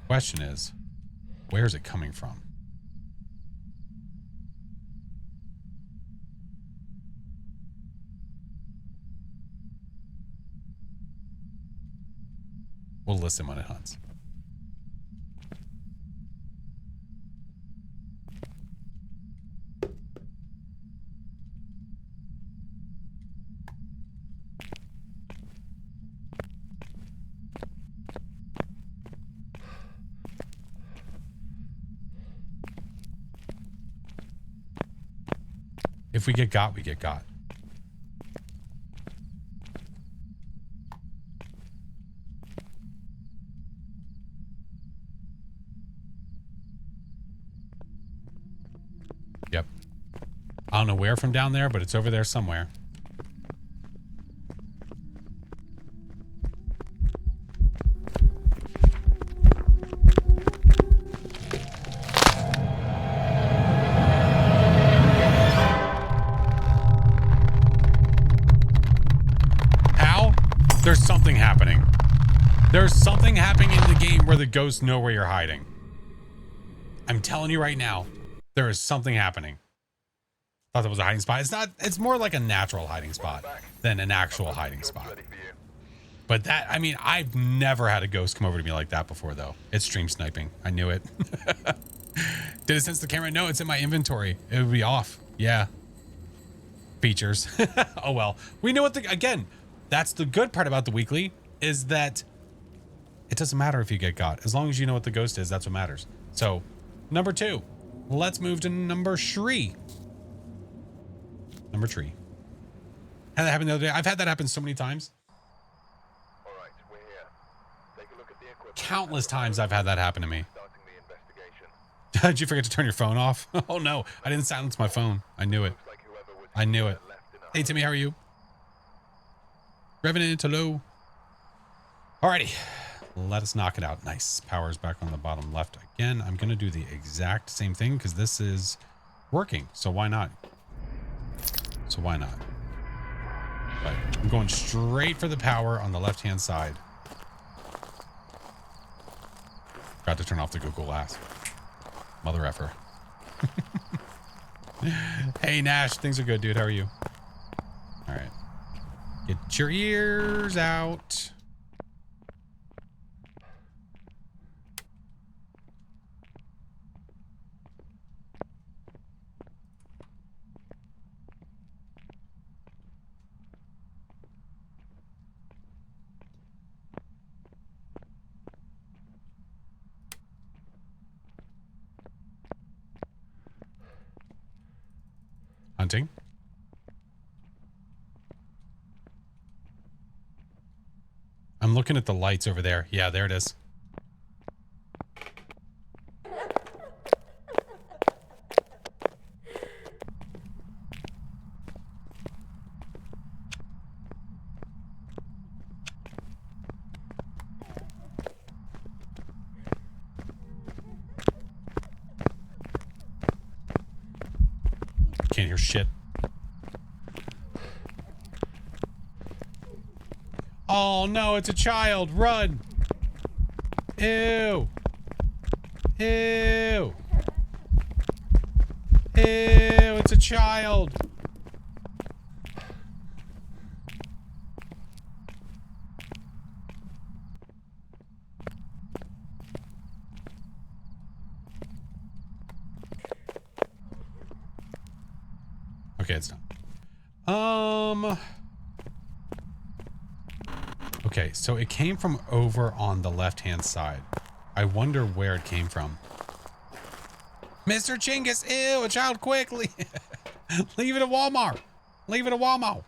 Question is, where is it coming from? We'll listen when it hunts. If we get got, we get got. Yep. I don't know where from down there, but it's over there somewhere. There's something happening. There's something happening in the game where the ghosts know where you're hiding. I'm telling you right now, there is something happening. Thought that was a hiding spot. It's not, it's more like a natural hiding spot than an actual hiding spot. But that, I mean, I've never had a ghost come over to me like that before though. It's stream sniping. I knew it. Did it sense the camera? No, it's in my inventory. It would be off. Yeah. Features. Oh well. We know what the, again, that's the good part about the weekly, is that it doesn't matter if you get got. As long as you know what the ghost is, that's what matters. So, number 2. Let's move to number 3. Number 3. Had that happen the other day. I've had that happen so many times. All right, we're here. Take a look at the equipment. Countless times I've had that happen to me. Did you forget to turn your phone off? Oh no, I didn't silence my phone. I knew it. I knew it. Hey Timmy, how are you? Revenant, hello. Alrighty, let us knock it out. Nice. Power's back on the bottom left again. I'm gonna do the exact same thing because this is working. So why not? So why not? But I'm going straight for the power on the left-hand side. Got to turn off the Google Glass. Mother effer. Hey Nash, things are good, dude. How are you? All right. Get your ears out. Hunting. I'm looking at the lights over there. Yeah, there it is. Can't hear shit. Oh no, it's a child. Run. Ew. Ew. Ew, it's a child. Okay, it's done. Okay, so it came from over on the left-hand side. I wonder where it came from. Mr. Chingus, ew, a child, quickly. Leave it at Walmart. Leave it at Walmart.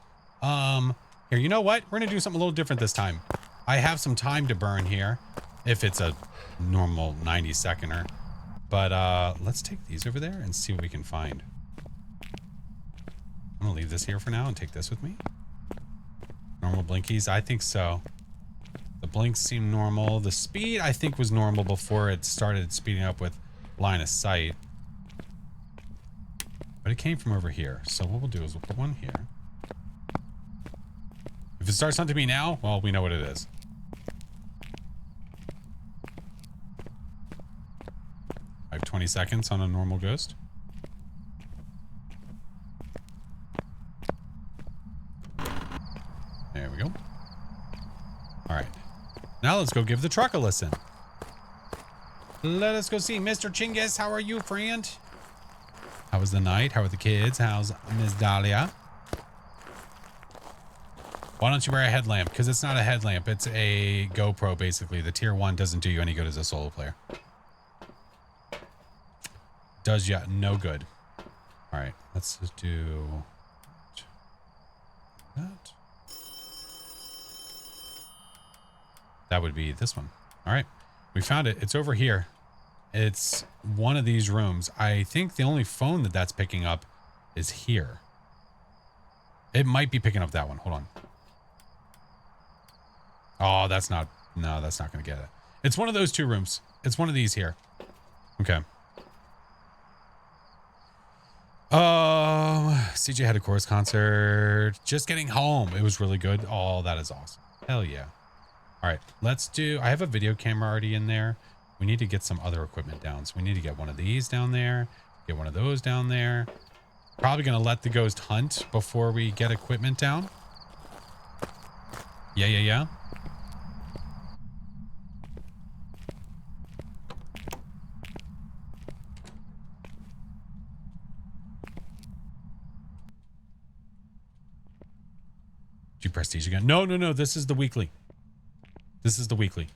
Here, you know what? We're gonna do something a little different this time. I have some time to burn here, if it's a normal 90-seconder. But let's take these over there and see what we can find. I'm gonna leave this here for now and take this with me. Normal blinkies? I think so. The blinks seem normal. The speed, I think, was normal before it started speeding up with line of sight. But it came from over here. So what we'll do is we'll put one here. If it starts hunting me now, well, we know what it is. I have 20 seconds on a normal ghost. There we go. All right. Now let's go give the truck a listen. Let us go see Mr. Chingus. How are you, friend? How was the night? How are the kids? How's Miss Dahlia? Why don't you wear a headlamp? Because it's not a headlamp. It's a GoPro, basically. The tier 1 doesn't do you any good as a solo player. Does you no good. All right. Let's just do that. That would be this one. All right. We found it. It's over here. It's one of these rooms. I think the only phone that's picking up is here. It might be picking up that one. Hold on. Oh, that's not. No, that's not going to get it. It's one of those two rooms. It's one of these here. Okay. CJ had a chorus concert. Just getting home. It was really good. Oh, that is awesome. Hell yeah. All right, let's do, I have a video camera already in there. We need to get some other equipment down. So we need to get one of these down there, get one of those down there. Probably going to let the ghost hunt before we get equipment down. Yeah. Did you prestige again? No. This is the weekly. This is the weekly.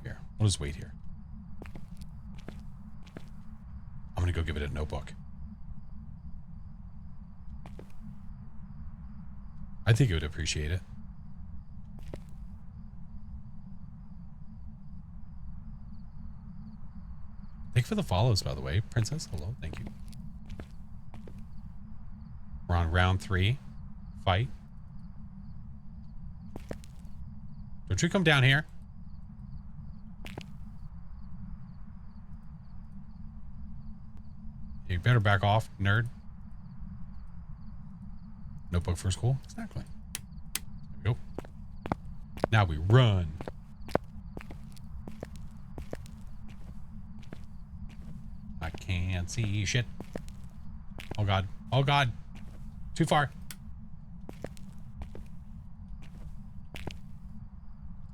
Here, we'll just wait here. I'm gonna go give it a notebook. I think it would appreciate it. Thank you for the follows, by the way. Princess, hello, thank you. We're on round 3. Fight. Don't you come down here. You better back off, nerd. Notebook for school? Exactly. There we go. Now we run. I can't see shit. Oh god. Oh god. Too far.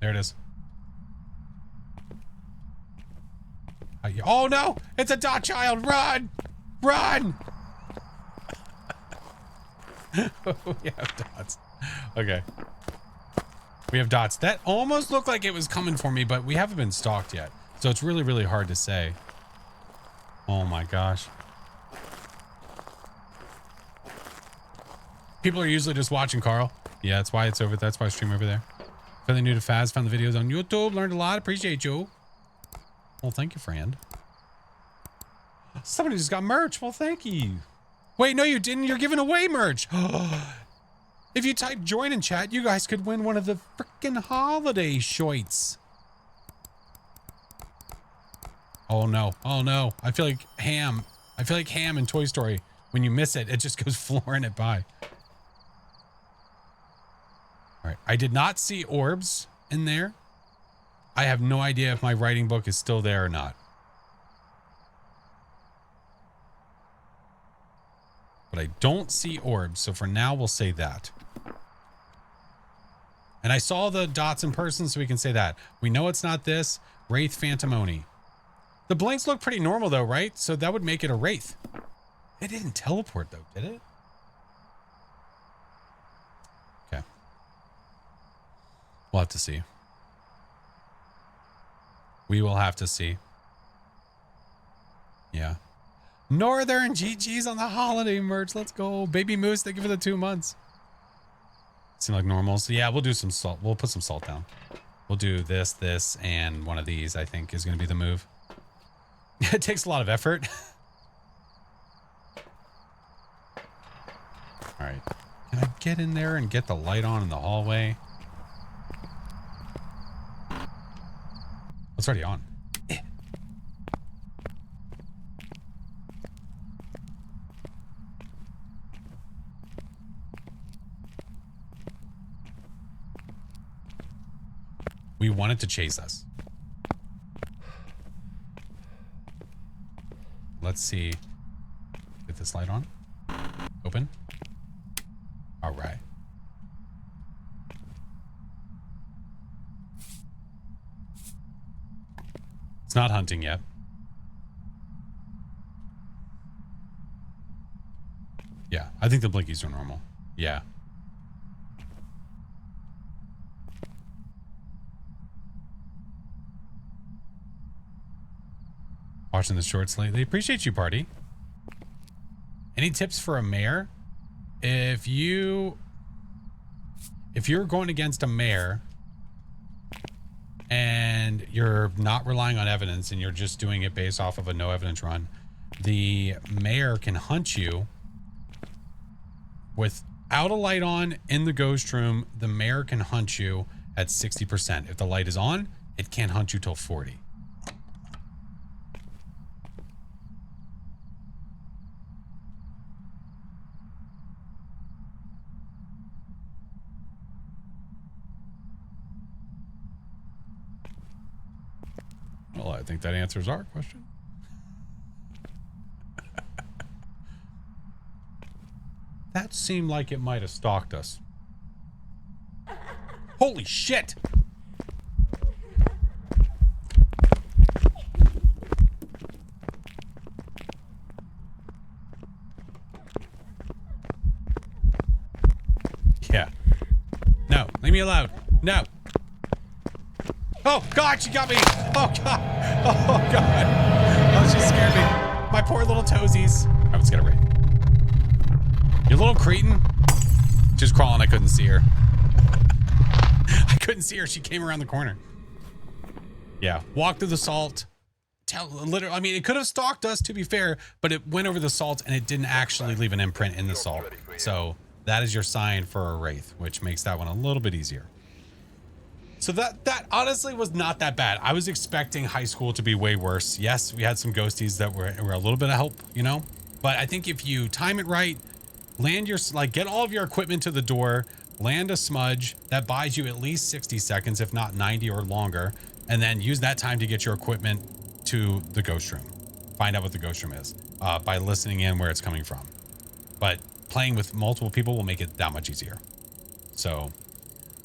There it is. Oh no! It's a dot child! Run! Run! We have dots. Okay. We have dots. That almost looked like it was coming for me, but we haven't been stalked yet. So it's really, really hard to say. Oh my gosh. People are usually just watching, Carl. Yeah, that's why it's over. That's why I stream over there. Fairly new to Phaz. Found the videos on YouTube. Learned a lot. Appreciate you. Well, thank you, friend. Somebody just got merch. Well, thank you. Wait, no, you didn't. You're giving away merch. If you type join in chat, you guys could win one of the freaking holiday shorts. Oh, no. Oh, no. I feel like Ham. I feel like Ham in Toy Story. When you miss it, it just goes flooring it by. All right. I did not see orbs in there. I have no idea if my writing book is still there or not. But I don't see orbs, so for now we'll say that. And I saw the dots in person, so we can say that. We know it's not this. Wraith Phantomoni. The blinks look pretty normal though, right? So that would make it a Wraith. It didn't teleport though, did it? Okay. We'll have to see. We will have to see. Yeah. Northern GG's on the holiday merch. Let's go. Baby Moose, thank you for the 2 months. Seem like normal. So yeah, we'll do some salt. We'll put some salt down. We'll do this, and one of these, I think, is going to be the move. It takes a lot of effort. All right. Can I get in there and get the light on in the hallway? It's already on. We want it to chase us. Let's see. Get this light on. Open. All right. It's not hunting yet. Yeah, I think the blinkies are normal. Yeah. Watching the shorts lately. Appreciate you, party. Any tips for a mare? If you're going against a mare and you're not relying on evidence and you're just doing it based off of a no evidence run, the mare can hunt you without a light on in the ghost room. The mare can hunt you at 60%. If the light is on, it can't hunt you till 40. Well, I think that answers our question. That seemed like it might have stalked us. Holy shit! Yeah. No, leave me alone. No. Oh God, she got me! Oh God! Oh God! Oh, she scared me. My poor little toesies. All right, let's get it right. You little cretin. She was crawling. I couldn't see her. I couldn't see her. She came around the corner. Yeah, walked through the salt. Literally, I mean, it could have stalked us, to be fair, but it went over the salt and it didn't actually leave an imprint in the salt. So that is your sign for a wraith, which makes that one a little bit easier. So that honestly was not that bad. I was expecting high school to be way worse. Yes, we had some ghosties that were a little bit of help, you know, but I think if you time it right, land your, get all of your equipment to the door, land a smudge that buys you at least 60 seconds, if not 90 or longer, and then use that time to get your equipment to the ghost room. Find out what the ghost room is by listening in where it's coming from. But playing with multiple people will make it that much easier. So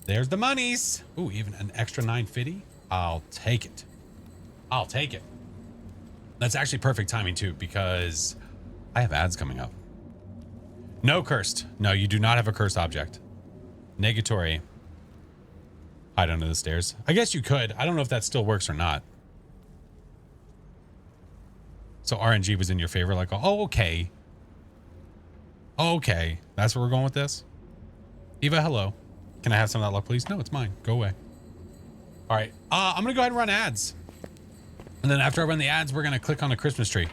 there's the monies. Ooh, even an extra 950. I'll take it. I'll take it. That's actually perfect timing too, because I have ads coming up. No cursed. No, you do not have a cursed object. Negatory. Hide under the stairs. I guess you could. I don't know if that still works or not. So RNG was in your favor. Like, oh, okay. Okay. That's where we're going with this. Eva, hello. Can I have some of that luck, please? No, it's mine. Go away. All right. I'm going to go ahead and run ads. And then after I run the ads, we're going to click on a Christmas tree.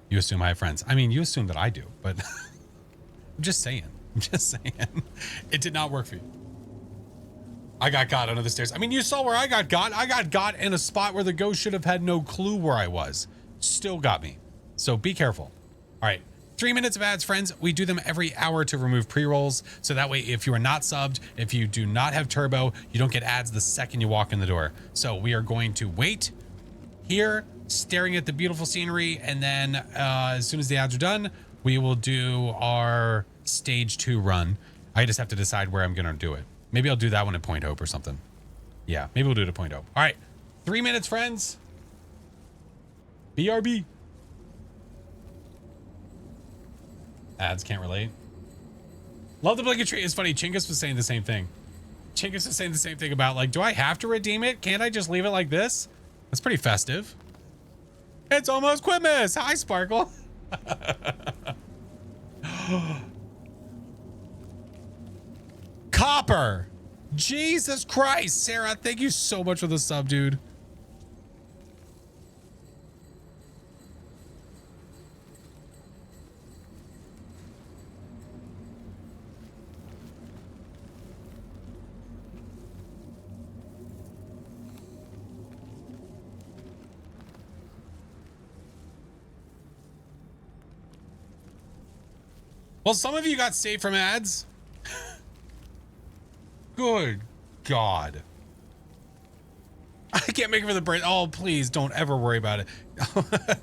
You assume I have friends. I mean, you assume that I do, but I'm just saying. I'm just saying. It did not work for you. I got got under the stairs. I mean, you saw where I got got. I got got in a spot where the ghost should have had no clue where I was. Still got me. So be careful. All right. 3 minutes of ads, friends. We do them every hour to remove pre-rolls. So that way, if you are not subbed, if you do not have turbo, you don't get ads the second you walk in the door. So we are going to wait here, staring at the beautiful scenery. And then as soon as the ads are done, we will do our stage 2 run. I just have to decide where I'm going to do it. Maybe I'll do that one at Point Hope or something. Yeah, maybe we'll do it at Point Hope. All right. 3 minutes, friends. BRB. Ads can't relate. Love the blanket tree. It's funny. Chingus was saying the same thing. Chingus is saying the same thing about, like, do I have to redeem it? Can't I just leave it like this? That's pretty festive. It's almost Quitmas. Hi, Sparkle. Copper. Jesus Christ. Sarah, thank you so much for the sub, dude. Well, some of you got saved from ads. Good God. I can't make it for the break. Oh, please don't ever worry about it.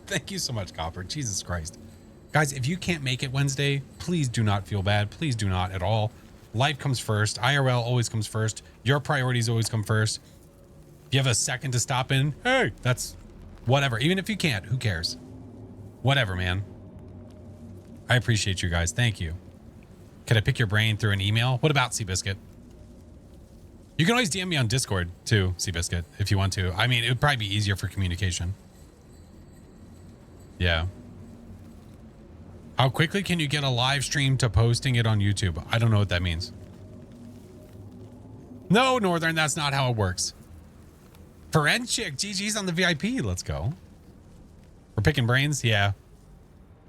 Thank you so much, Copper. Jesus Christ. Guys, if you can't make it Wednesday, please do not feel bad. Please do not at all. Life comes first. IRL always comes first. Your priorities always come first. If you have a second to stop in, hey, that's whatever. Even if you can't, who cares? Whatever, man. I appreciate you guys. Thank you. Can I pick your brain through an email? What about Seabiscuit? You can always DM me on Discord too, Seabiscuit, if you want to. I mean, it would probably be easier for communication. Yeah. How quickly can you get a live stream to posting it on YouTube? I don't know what that means. No, Northern, that's not how it works. Forensic, GG's on the VIP. Let's go. We're picking brains? Yeah.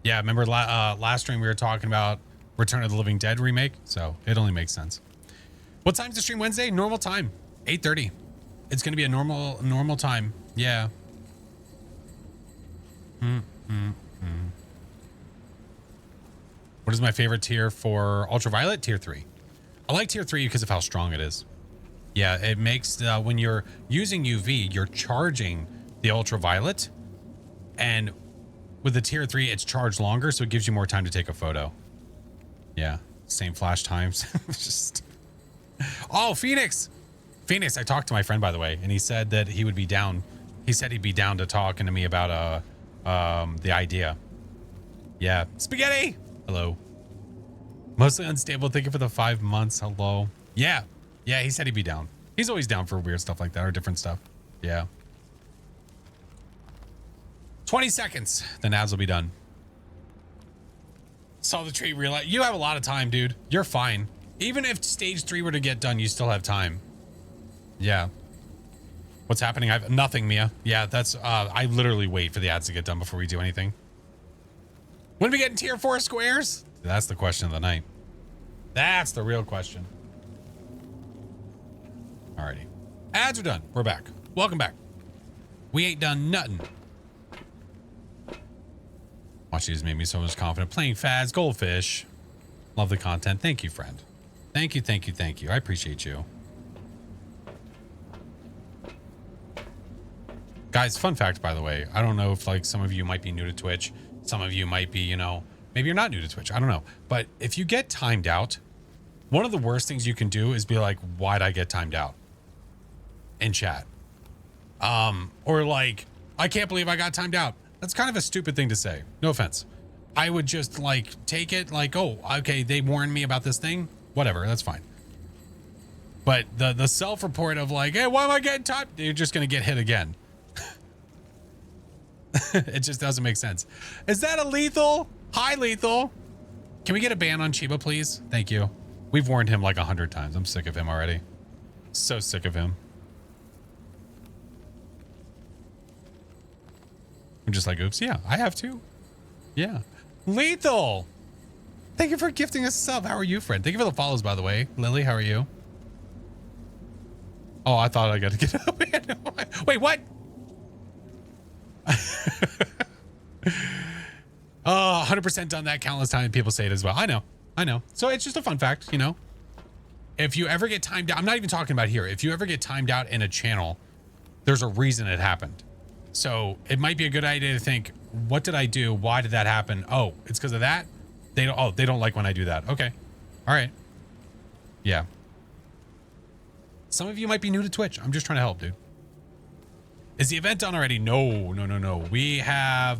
Yeah, remember last stream we were talking about Return of the Living Dead remake? So it only makes sense. What time's the stream Wednesday? Normal time, 8:30. It's going to be a normal time. Yeah. What is my favorite tier for Ultraviolet? Tier 3. I like tier 3 because of how strong it is. Yeah, it makes when you're using UV, you're charging the ultraviolet, and with the tier 3, it's charged longer, so it gives you more time to take a photo. Yeah, same flash times. Just... Oh, Phoenix! Phoenix, I talked to my friend, by the way, and he said that he would be down. He said he'd be down to talking to me about the idea. Yeah. Spaghetti! Hello. Mostly unstable. Thank you for the 5 months. Hello. Yeah. Yeah, he said he'd be down. He's always down for weird stuff like that or different stuff. Yeah. 20 seconds, then ads will be done. Saw the tree, realize you have a lot of time, dude. You're fine. Even if stage 3 were to get done, you still have time. Yeah. What's happening? I've nothing, Mia. Yeah, that's I literally wait for the ads to get done before we do anything. When are we getting tier 4 squares? That's the question of the night. That's the real question. Alrighty. Ads are done. We're back. Welcome back. We ain't done nothing. Watching these made me so much confident. Playing Faz, Goldfish. Love the content. Thank you, friend. Thank you, thank you, thank you. I appreciate you. Guys, fun fact, by the way. I don't know if, like, some of you might be new to Twitch. Some of you might be, you know, maybe you're not new to Twitch. I don't know. But if you get timed out, one of the worst things you can do is be like, why'd I get timed out? In chat. Or like, I can't believe I got timed out. That's kind of a stupid thing to say. No offense. I would just like take it like, oh, okay, they warned me about this thing. Whatever, that's fine. But the self-report of like, hey, why am I getting timed? You're just gonna get hit again. It just doesn't make sense. Is that a lethal? Hi, lethal. Can we get a ban on Chiba, please? Thank you. We've warned him like 100 times. I'm sick of him already. So sick of him. I'm just like, oops, yeah, I have too. Yeah. Lethal! Thank you for gifting us a sub. How are you, friend? Thank you for the follows, by the way. Lily, how are you? Oh, I thought I got to get up. Wait, what? Oh, 100% done that countless times. People say it as well. I know. So it's just a fun fact, you know. If you ever get timed out, I'm not even talking about here. If you ever get timed out in a channel, there's a reason it happened. So it might be a good idea to think, what did I do? Why did that happen? Oh, it's because of that? They don't like when I do that. Okay. All right. Yeah. Some of you might be new to Twitch. I'm just trying to help, dude. Is the event done already? No, no, no, no. We have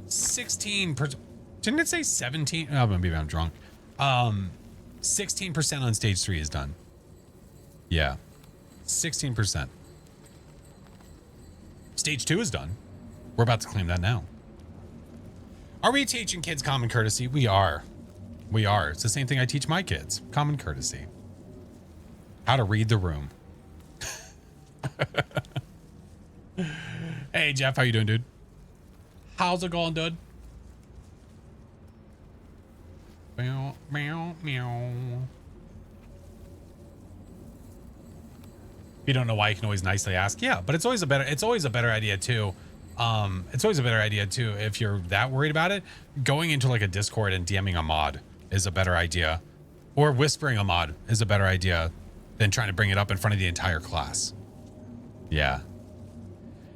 16%. Didn't it say 17? Oh, maybe I'm drunk. 16% on stage 3 is done. Yeah. 16%. Stage 2 is done. We're about to claim that now. Are we teaching kids common courtesy? We are. We are. It's the same thing I teach my kids. Common courtesy. How to read the room. Hey, Jeff. How you doing, dude? How's it going, dude? Meow, meow, meow. If you don't know why, you can always nicely ask. Yeah, but it's always a better idea too. It's always a better idea too if you're that worried about it. Going into like a Discord and DMing a mod is a better idea, or whispering a mod is a better idea than trying to bring it up in front of the entire class. Yeah.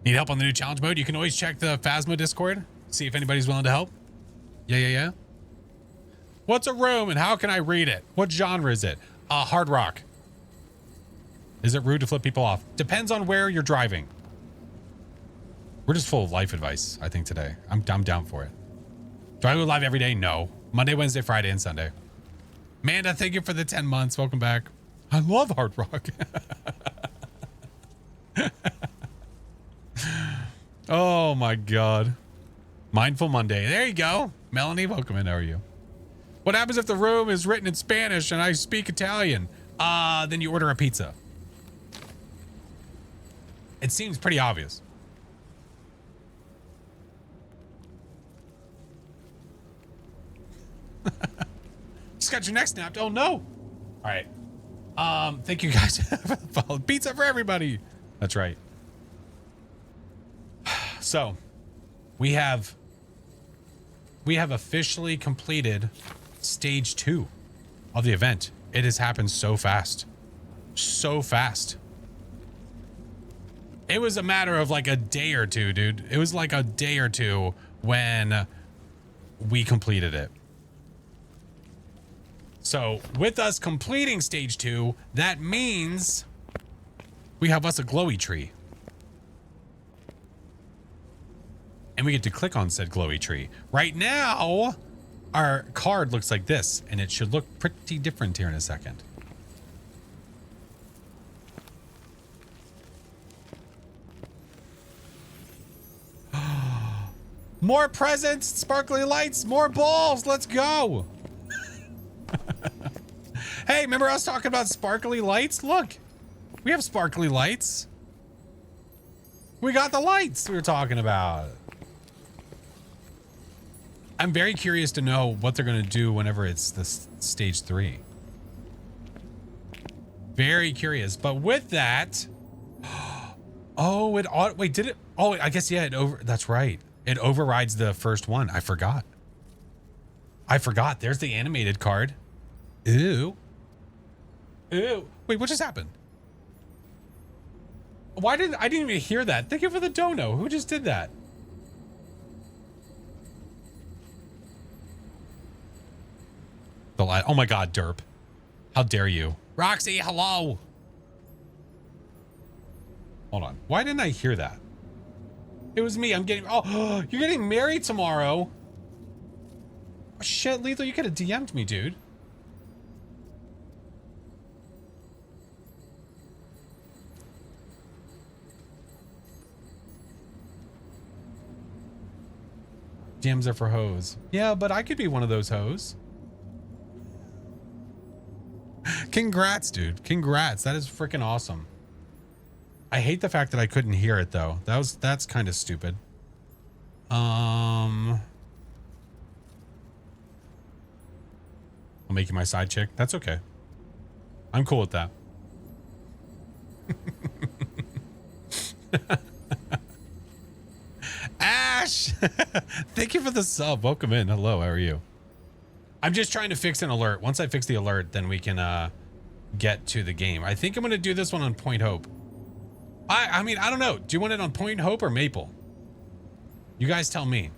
Need help on the new challenge mode? You can always check the Phasmo Discord, see if anybody's willing to help. Yeah. What's a room and how can I read it? What genre is it? Hard rock. Is it rude to flip people off? Depends on where you're driving. We're just full of life advice, I think, today. I'm down for it. Do I go live every day? No. Monday, Wednesday, Friday, and Sunday. Manda, thank you for the 10 months. Welcome back. I love hard rock. Oh my God. Mindful Monday. There you go. Melanie, welcome in. How are you? What happens if the room is written in Spanish and I speak Italian? Then you order a pizza. It seems pretty obvious. Just got your neck snapped. Oh no. All right. Thank you guys for the follow. Pizza for everybody. That's right. So we have officially completed stage 2 of the event. It has happened so fast. So fast. It was a matter of like a day or two, dude. It was like a day or two when we completed it. So with us completing stage 2, that means we have us a glowy tree. And we get to click on said glowy tree. Right now, our card looks like this, and it should look pretty different here in a second. More presents, sparkly lights, more balls. Let's go. Hey, remember I was talking about sparkly lights? Look, we have sparkly lights. We got the lights we were talking about. I'm very curious to know what they're going to do whenever it's this stage 3. Very curious. But with that, oh, wait, did it? Oh, I guess, yeah, that's right. It overrides the first one. I forgot. There's the animated card. Ew. Ew. Wait, what just happened? I didn't even hear that. Thank you for the dono. Who just did that? The light. Oh my God, derp. How dare you? Roxy, hello. Hold on. Why didn't I hear that? It was me. I'm getting, oh, you're getting married tomorrow. Oh, shit, Lethal, you could have DM'd me, dude. DMs are for hoes. Yeah, but I could be one of those hoes. Congrats, dude. Congrats. That is freaking awesome. I hate the fact that I couldn't hear it though. That's kind of stupid. I'll make you my side chick. That's okay. I'm cool with that. Ash! Thank you for the sub. Welcome in. Hello, how are you? I'm just trying to fix an alert. Once I fix the alert, then we can get to the game. I think I'm going to do this one on Point Hope. I mean, I don't know. Do you want it on Point Hope or Maple? You guys tell me.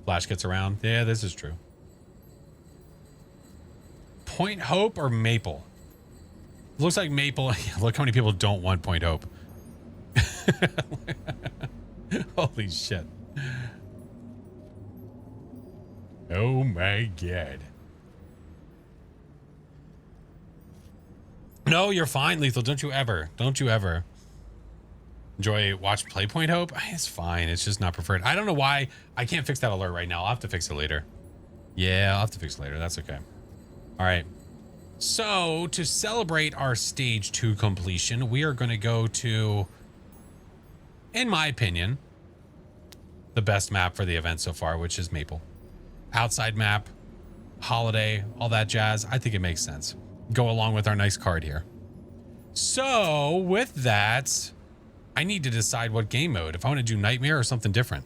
Flash gets around. Yeah, this is true. Point Hope or Maple? Looks like Maple. Look how many people don't want Point Hope. Holy shit. Oh my god. No, you're fine, Lethal. Don't you ever watch play Point Hope. It's fine. It's just not preferred. I don't know why I can't fix that alert right now. I'll have to fix it later. Yeah, I'll have to fix it later. That's okay. All right. So to celebrate our stage 2 completion, we are going to go to, in my opinion, the best map for the event so far, which is Maple. Outside map, holiday, all that jazz. I think it makes sense. Go along with our nice card here. So with that, I need to decide what game mode. If I want to do Nightmare or something different.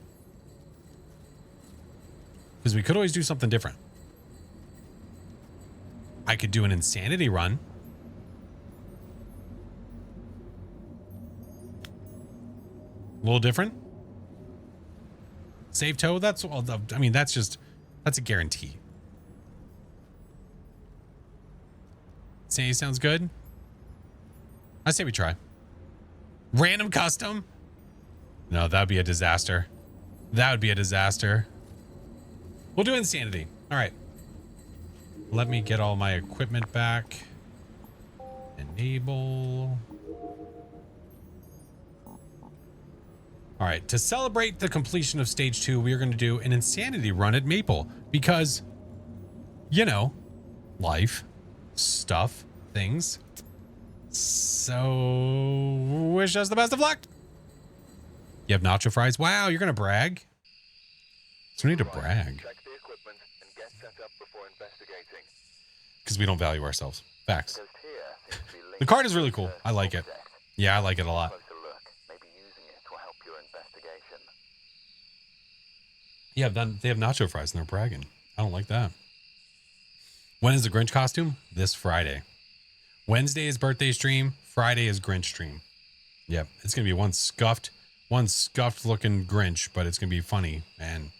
Because we could always do something different. I could do an Insanity run. A little different. Save toe, that's, well, I mean, that's a guarantee. Say sounds good. I say we try. Random custom? No, that'd be a disaster. That would be a disaster. We'll do Insanity. All right. Let me get all my equipment back. Enable. All right. To celebrate the completion of stage 2, we are going to do an Insanity run at Maple because, you know, life, stuff, things. So wish us the best of luck. You have nacho fries? Wow, you're going to brag? So we need to brag. Check the equipment and get set up before investigating. Because we don't value ourselves. Facts. Because here seems to be The linked card is really to cool. the I like it. object. Yeah, I like it a lot. Closer look. Maybe using it will help your investigation. Yeah, they have nacho fries and they're bragging. I don't like that. When is the Grinch costume? This Friday. Wednesday is birthday stream. Friday is Grinch stream. Yep, it's gonna be one scuffed looking Grinch, but it's gonna be funny and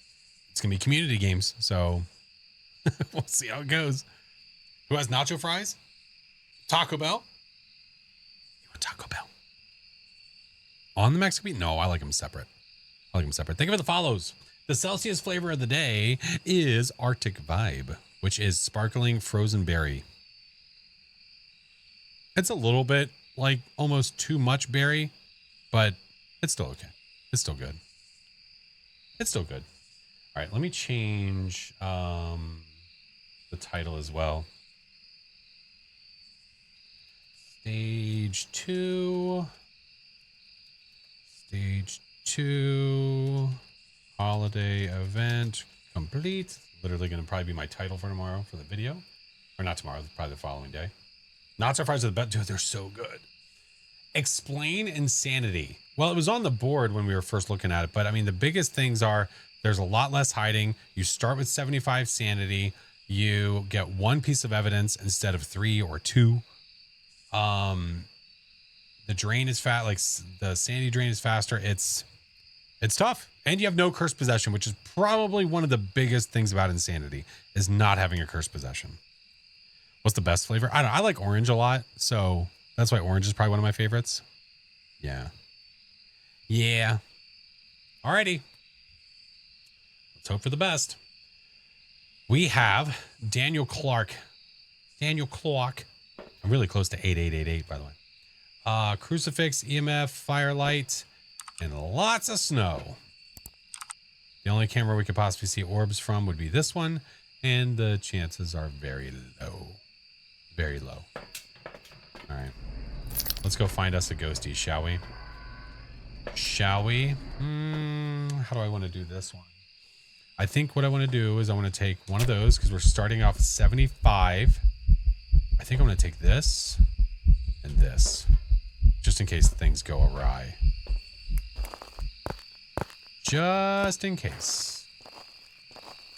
it's gonna be community games. So we'll see how it goes. Who has nacho fries? Taco Bell. You want Taco Bell on the Mexican beat? No, I like them separate. Thank you for the follows. The Celsius flavor of the day is Arctic Vibe, which is sparkling frozen berry. It's a little bit like almost too much berry, but it's still okay. It's still good. All right, let me change the title as well. Stage 2. Holiday event complete. Literally going to probably be my title for tomorrow for the video. Or not tomorrow, probably the following day. Not so fries are the best. Dude, they're so good. Explain Insanity. Well, it was on the board when we were first looking at it, but I mean, the biggest things are there's a lot less hiding. You start with 75 sanity. You get one piece of evidence instead of 3 or 2. The drain is fat, like the sanity drain is faster. It's tough. And you have no cursed possession, which is probably one of the biggest things about Insanity is not having a cursed possession. What's the best flavor? I don't know. I like orange a lot, so that's why orange is probably one of my favorites. Yeah. Alrighty. Let's hope for the best. We have Daniel Clark. I'm really close to 8888, by the way. Crucifix, EMF, Firelight, and lots of snow. The only camera we could possibly see orbs from would be this one, and the chances are very low. Very low. All right. Let's go find us a ghostie, shall we? How do I want to do this one? I think what I want to do is I want to take one of those because we're starting off at 75. I think I'm going to take this and this just in case things go awry. Just in case.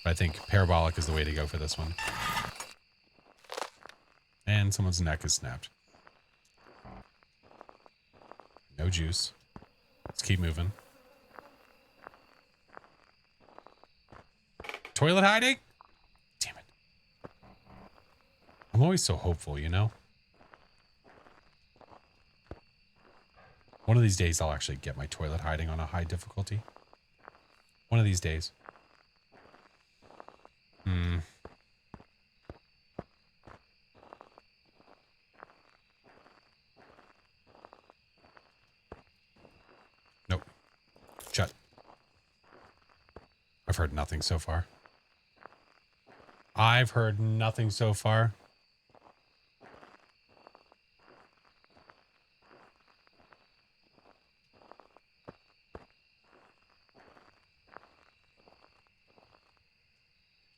But I think parabolic is the way to go for this one. And someone's neck is snapped. No juice. Let's keep moving. Toilet hiding? Damn it. I'm always so hopeful, you know? One of these days, I'll actually get my toilet hiding on a high difficulty. One of these days. Nope. Shut. I've heard nothing so far. I've heard nothing so far.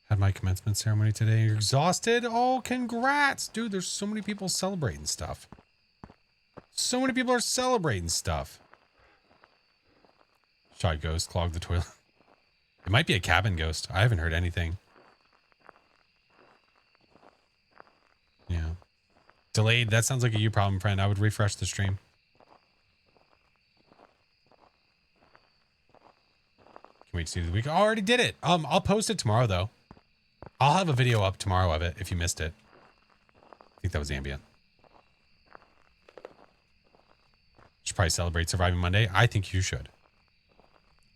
Had my commencement ceremony today. You're exhausted? Oh, congrats. Dude, there's so many people celebrating stuff. So many people are celebrating stuff. Shot ghost clogged the toilet. It might be a cabin ghost. I haven't heard anything. Yeah. Delayed. That sounds like a you problem, friend. I would refresh the stream. Can wait to see the week. I already did it. I'll post it tomorrow though. I'll have a video up tomorrow of it if you missed it. I think that was ambient. Should probably celebrate Surviving Monday. I think you should.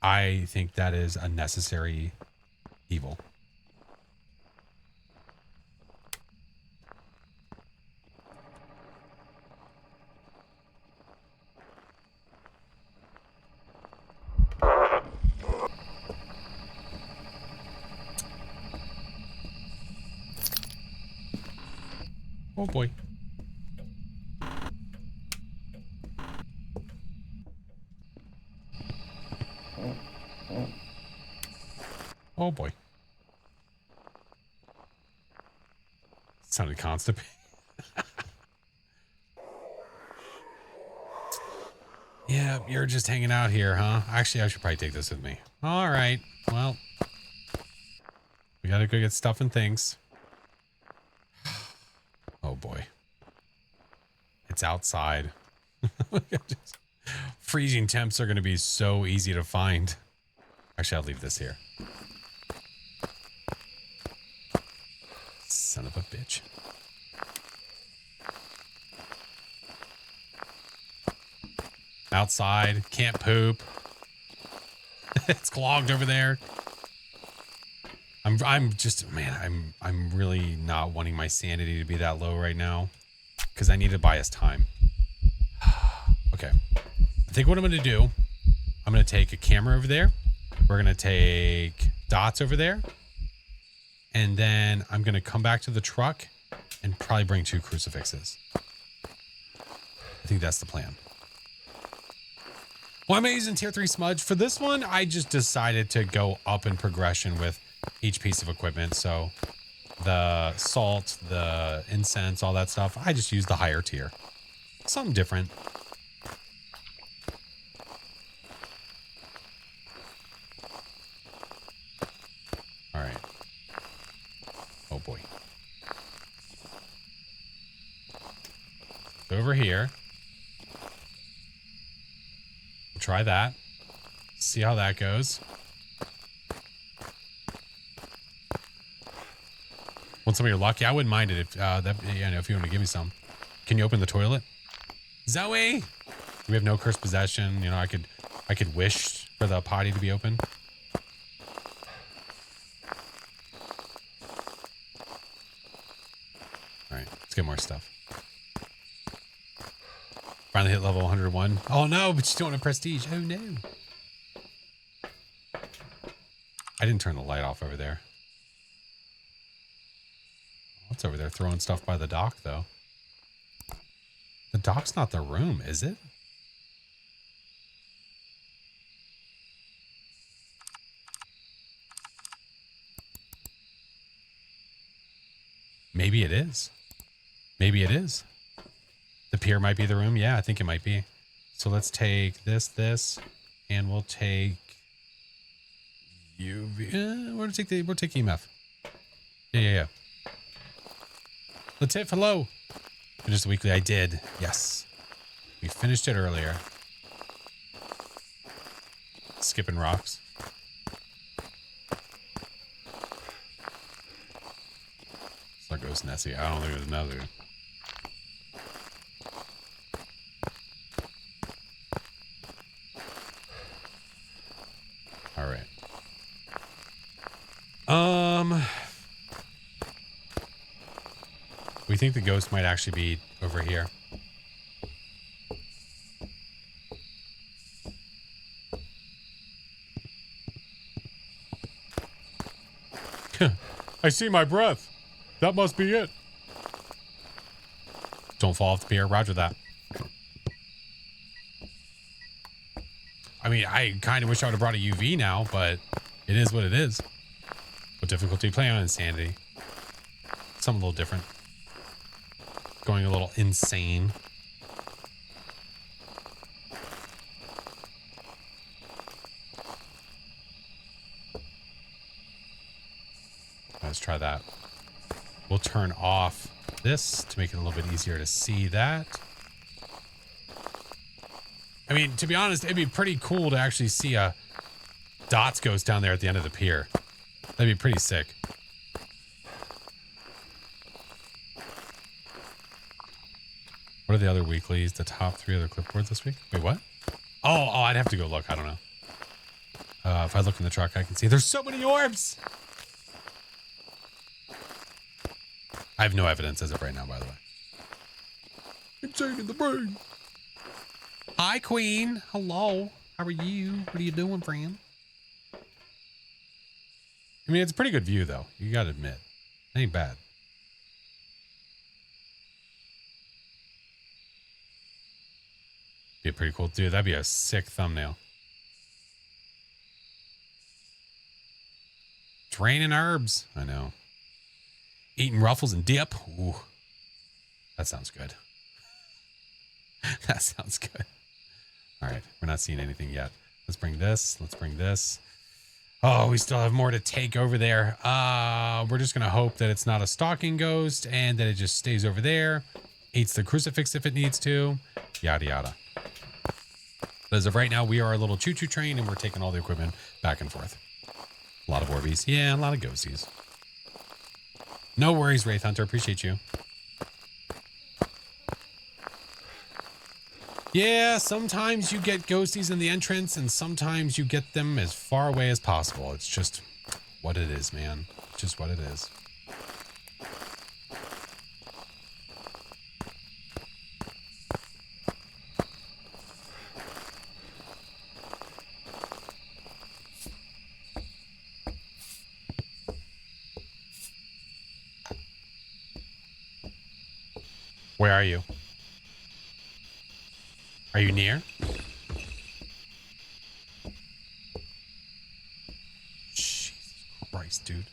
I think that is a necessary evil. Oh boy. Oh boy. Sounded constipated. Yeah, you're just hanging out here, huh? Actually, I should probably take this with me. All right. Well, we gotta go get stuff and things. Oh boy. It's outside. Freezing temps are going to be so easy to find. Actually, I'll leave this here. Son of a bitch. Outside, can't poop. It's clogged over there. I'm just, man, I'm really not wanting my sanity to be that low right now because I need to buy us time. Okay. I think what I'm going to do, I'm going to take a camera over there. We're going to take dots over there. And then I'm going to come back to the truck and probably bring 2 crucifixes. I think that's the plan. Why am I using tier 3 smudge? For this one, I just decided to go up in progression with each piece of equipment. So the salt, the incense, all that stuff, I just use the higher tier. Something different. All right. Oh boy. Over here. We'll try that. See how that goes. Want some of your luck? Yeah, I wouldn't mind it if if you want to give me some. Can you open the toilet? Zoe! We have no cursed possession. You know, I could wish for the potty to be open. All right, let's get more stuff. Finally hit level 101. Oh no, but you don't want a prestige. Oh no. I didn't turn the light off over there. What's over there throwing stuff by the dock, though? The dock's not the room, is it? Maybe it is. Maybe it is. The pier might be the room. Yeah, I think it might be. So let's take this, and we'll take UV. We'll take EMF. Yeah. Let's hit hello. Finished the weekly. I did. Yes. We finished it earlier. Skipping rocks. There goes Nessie. I don't think there's another. All right. We think the ghost might actually be over here. I see my breath. That must be it. Don't fall off the pier. Roger that. I mean, I kind of wish I would have brought a UV now, but it is what it is. What difficulty? Playing on insanity. Something a little different. Going a little insane. Let's try that. We'll turn off this to make it a little bit easier to see that. I mean, to be honest, it'd be pretty cool to actually see a dots ghost down there at the end of the pier. That'd be pretty sick. What are the other weeklies? The top 3 other clipboards this week? Wait, what? Oh, I'd have to go look. I don't know. If I look in the truck, I can see there's so many orbs. I have no evidence as of right now, by the way. Insane in the brain. Hi, Queen. Hello. How are you? What are you doing, friend? I mean, it's a pretty good view, though. You got to admit. It ain't bad. Be a pretty cool, dude. That'd be a sick thumbnail. Draining herbs. I know. Eating ruffles and dip. Ooh. That sounds good. That sounds good. All right. We're not seeing anything yet. Let's bring this. Let's bring this. Oh, we still have more to take over there. We're just going to hope that it's not a stalking ghost and that it just stays over there. Eats the crucifix if it needs to. Yada, yada. But as of right now, we are a little choo-choo train and we're taking all the equipment back and forth. A lot of Orbeez. Yeah, a lot of ghosties. No worries, Wraith Hunter. Appreciate you. Yeah, sometimes you get ghosties in the entrance and sometimes you get them as far away as possible. It's just what it is, man. It's just what it is. Where are you? Are you near? Jesus Christ, dude.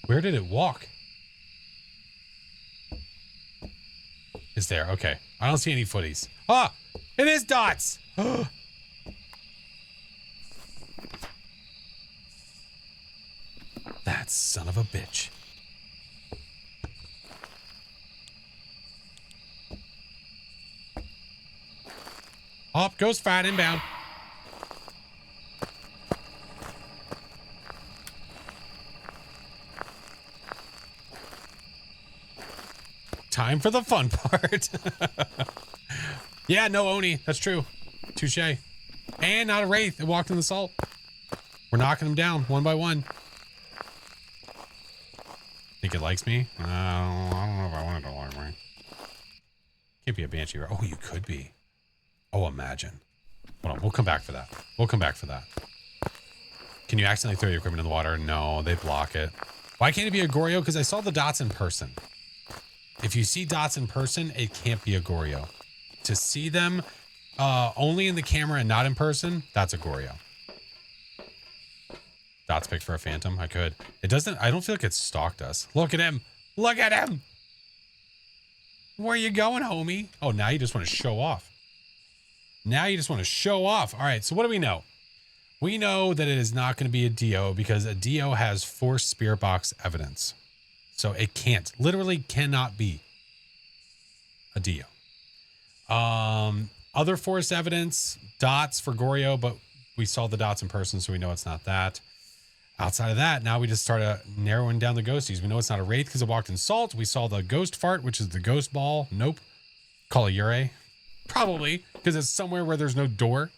Where did it walk? Is there? Okay. I don't see any footies. Ah! It is dots! That son of a bitch. Oh, ghost fight inbound. Time for the fun part. Yeah, no Oni. That's true. Touche. And not a Wraith. It walked in the salt. We're knocking them down one by one. Think it likes me? I don't know if I want it to like me. Can't be a Banshee. Oh, you could be. Oh, imagine. Hold on, we'll come back for that. We'll come back for that. Can you accidentally throw your equipment in the water? No, they block it. Why can't it be a Goryo? Because I saw the dots in person. If you see dots in person, it can't be a Goryo. To see them only in the camera and not in person, that's a Goryo. Dots pick for a phantom? I could. It doesn't, I don't feel like it stalked us. Look at him. Look at him. Where you going, homie? Oh, now you just want to show off. Now you just want to show off. All right, so what do we know? We know that it is not going to be a Dio because a Dio has force spirit box evidence. So it can't, literally cannot be a Dio. Other force evidence, dots for Goryo, but we saw the dots in person, so we know it's not that. Outside of that, now we just start narrowing down the ghosties. We know it's not a wraith because it walked in salt. We saw the ghost fart, which is the ghost ball. Nope. Call a Ure. Probably because it's somewhere where there's no door.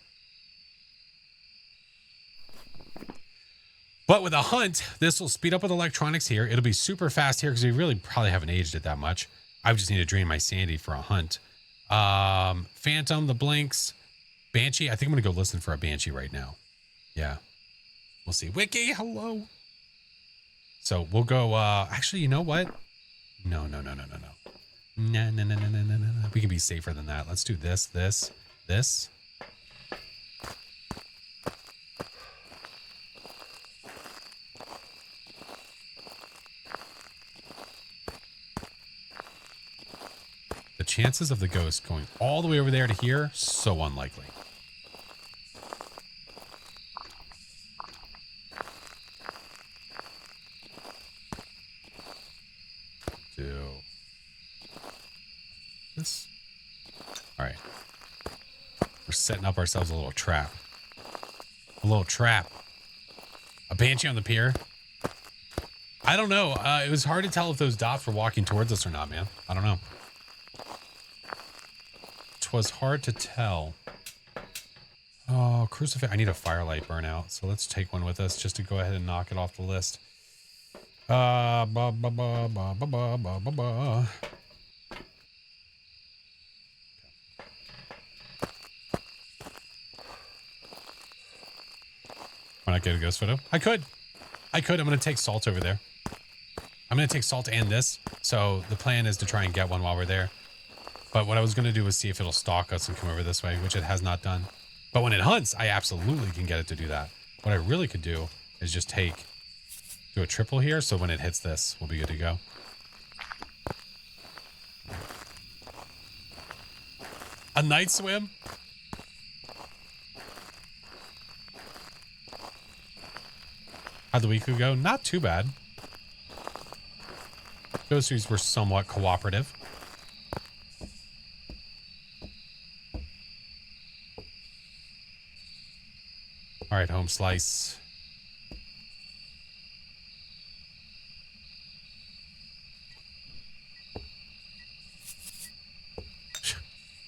But with a hunt, this will speed up with electronics here. It'll be super fast here because we really probably haven't aged it that much. I just need to drain my sanity for a hunt. Phantom, the blinks, Banshee. I think I'm going to go listen for a Banshee right now. Yeah. We'll see. Wiki, hello. So we'll go, actually, you know what? No. No. We can be safer than that. Let's do this. The chances of the ghost going all the way over there to here, so unlikely. Do this. All right. We're setting up ourselves a little trap. A little trap. A Banshee on the pier. I don't know. It was hard to tell if those dots were walking towards us or not, man. I don't know. Was hard to tell. Oh, crucifix. I need a firelight burnout, so let's take one with us just to go ahead and knock it off the list. Why not get a ghost photo? I could. I'm going to take salt over there. I'm going to take salt and this. So the plan is to try and get one while we're there. But what I was going to do was see if it'll stalk us and come over this way, which it has not done. But when it hunts, I absolutely can get it to do that. What I really could do is just do a triple here. So when it hits this, we'll be good to go. A night swim? How'd the week go? Not too bad. Ghosties were somewhat cooperative. All right, home slice.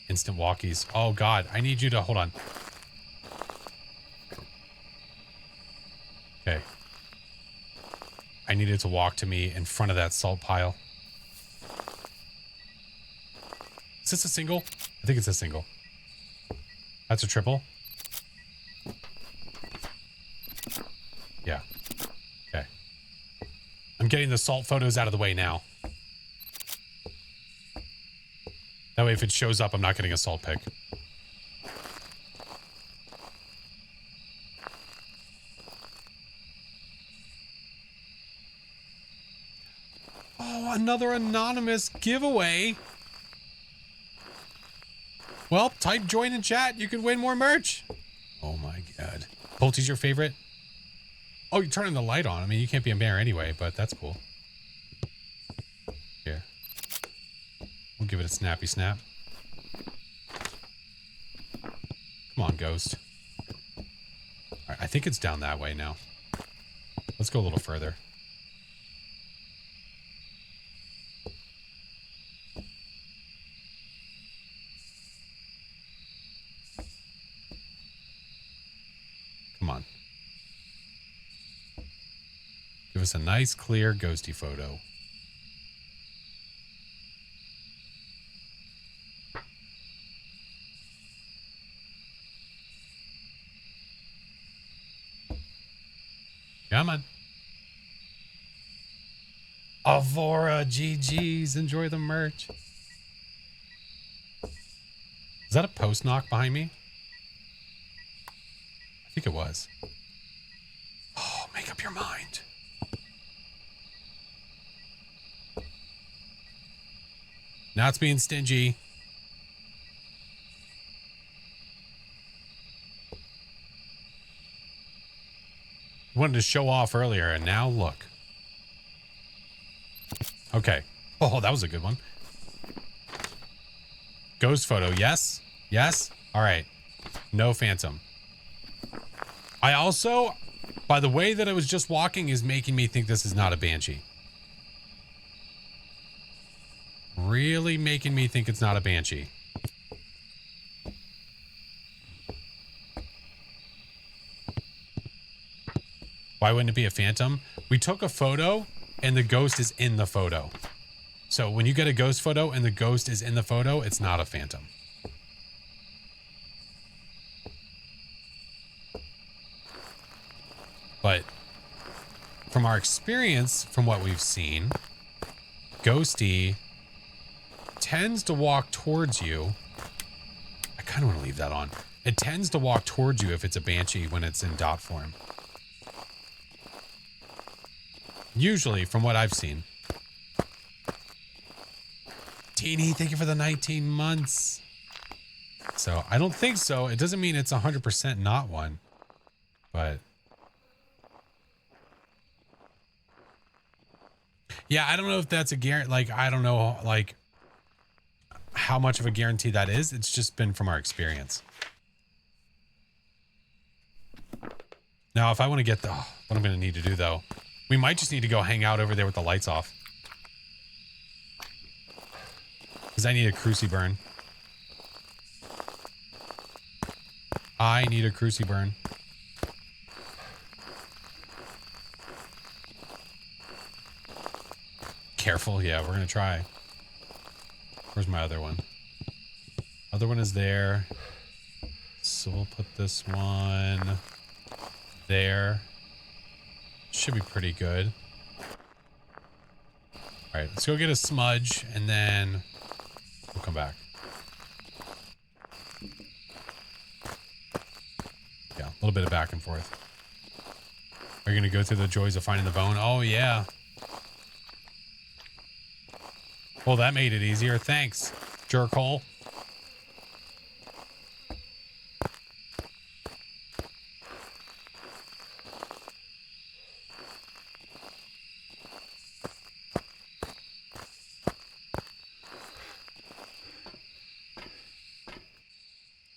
Instant walkies. Oh, God. I need you to... Hold on. Okay. I needed to walk to me in front of that salt pile. Is this a single? I think it's a single. That's a triple. Yeah. Okay. I'm getting the salt photos out of the way now. That way if it shows up, I'm not getting a salt pick. Oh, another anonymous giveaway. Well, type join in chat. You can win more merch. Oh my God. Bolty's your favorite? Oh, you're turning the light on. I mean, you can't be a mayor anyway, but that's cool. Here. We'll give it a snappy snap. Come on, ghost. All right, I think it's down that way now. Let's go a little further. Come on. Give us a nice, clear, ghosty photo. Come on. Avora, GG's. Enjoy the merch. Is that a post knock behind me? I think it was. Oh, make up your mind. Now it's being stingy. Wanted to show off earlier, and now look. Okay. Oh, that was a good one. Ghost photo, yes? Yes? All right. No phantom. I also... by the way that I was just walking is making me think this is not a banshee. Really making me think it's not a banshee. Why wouldn't it be a phantom? We took a photo and the ghost is in the photo. So when you get a ghost photo and the ghost is in the photo, it's not a phantom. But from our experience, from what we've seen, Ghosty tends to walk towards you. I kind of want to leave that on. It tends to walk towards you if it's a banshee when it's in dot form. Usually, from what I've seen. Teeny, thank you for the 19 months. So, I don't think so. It doesn't mean it's 100% not one. But... yeah, I don't know if that's a guarantee. Like, I don't know, like, how much of a guarantee that is. It's just been from our experience. Now, if I want to get the... oh, what I'm going to need to do, though... we might just need to go hang out over there with the lights off. Because I need a cruci burn. I need a cruci burn. Careful. Yeah, we're going to try. Where's my other one? Other one is there. So we'll put this one there. Should be pretty good. All right, let's go get a smudge and then we'll come back. Yeah, a little bit of back and forth. Are you going to go through the joys of finding the bone? Oh, yeah. Well, that made it easier. Thanks, jerkhole.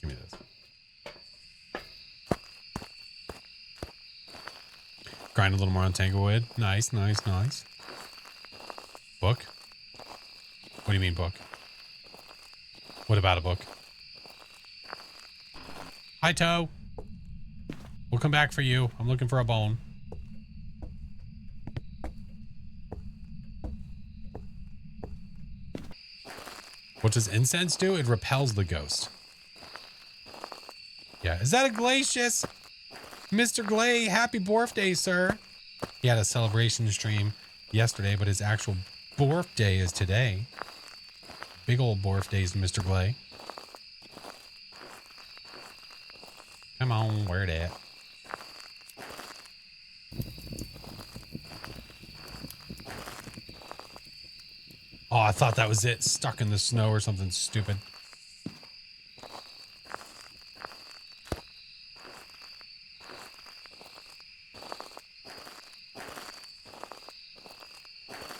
Give me this. Grind a little more on Tanglewood. Nice, nice, nice. Book? What do you mean book? What about a book? Hi, Toe. We'll come back for you. I'm looking for a bone. What does incense do? It repels the ghost. Yeah. Is that a Glacius? Mr. Glay, happy birthday, sir. He had a celebration stream yesterday, but his actual birthday is today. Big old birthdays, Mr. Glay. Come on, where it at? Oh, I thought that was it. Stuck in the snow or something stupid.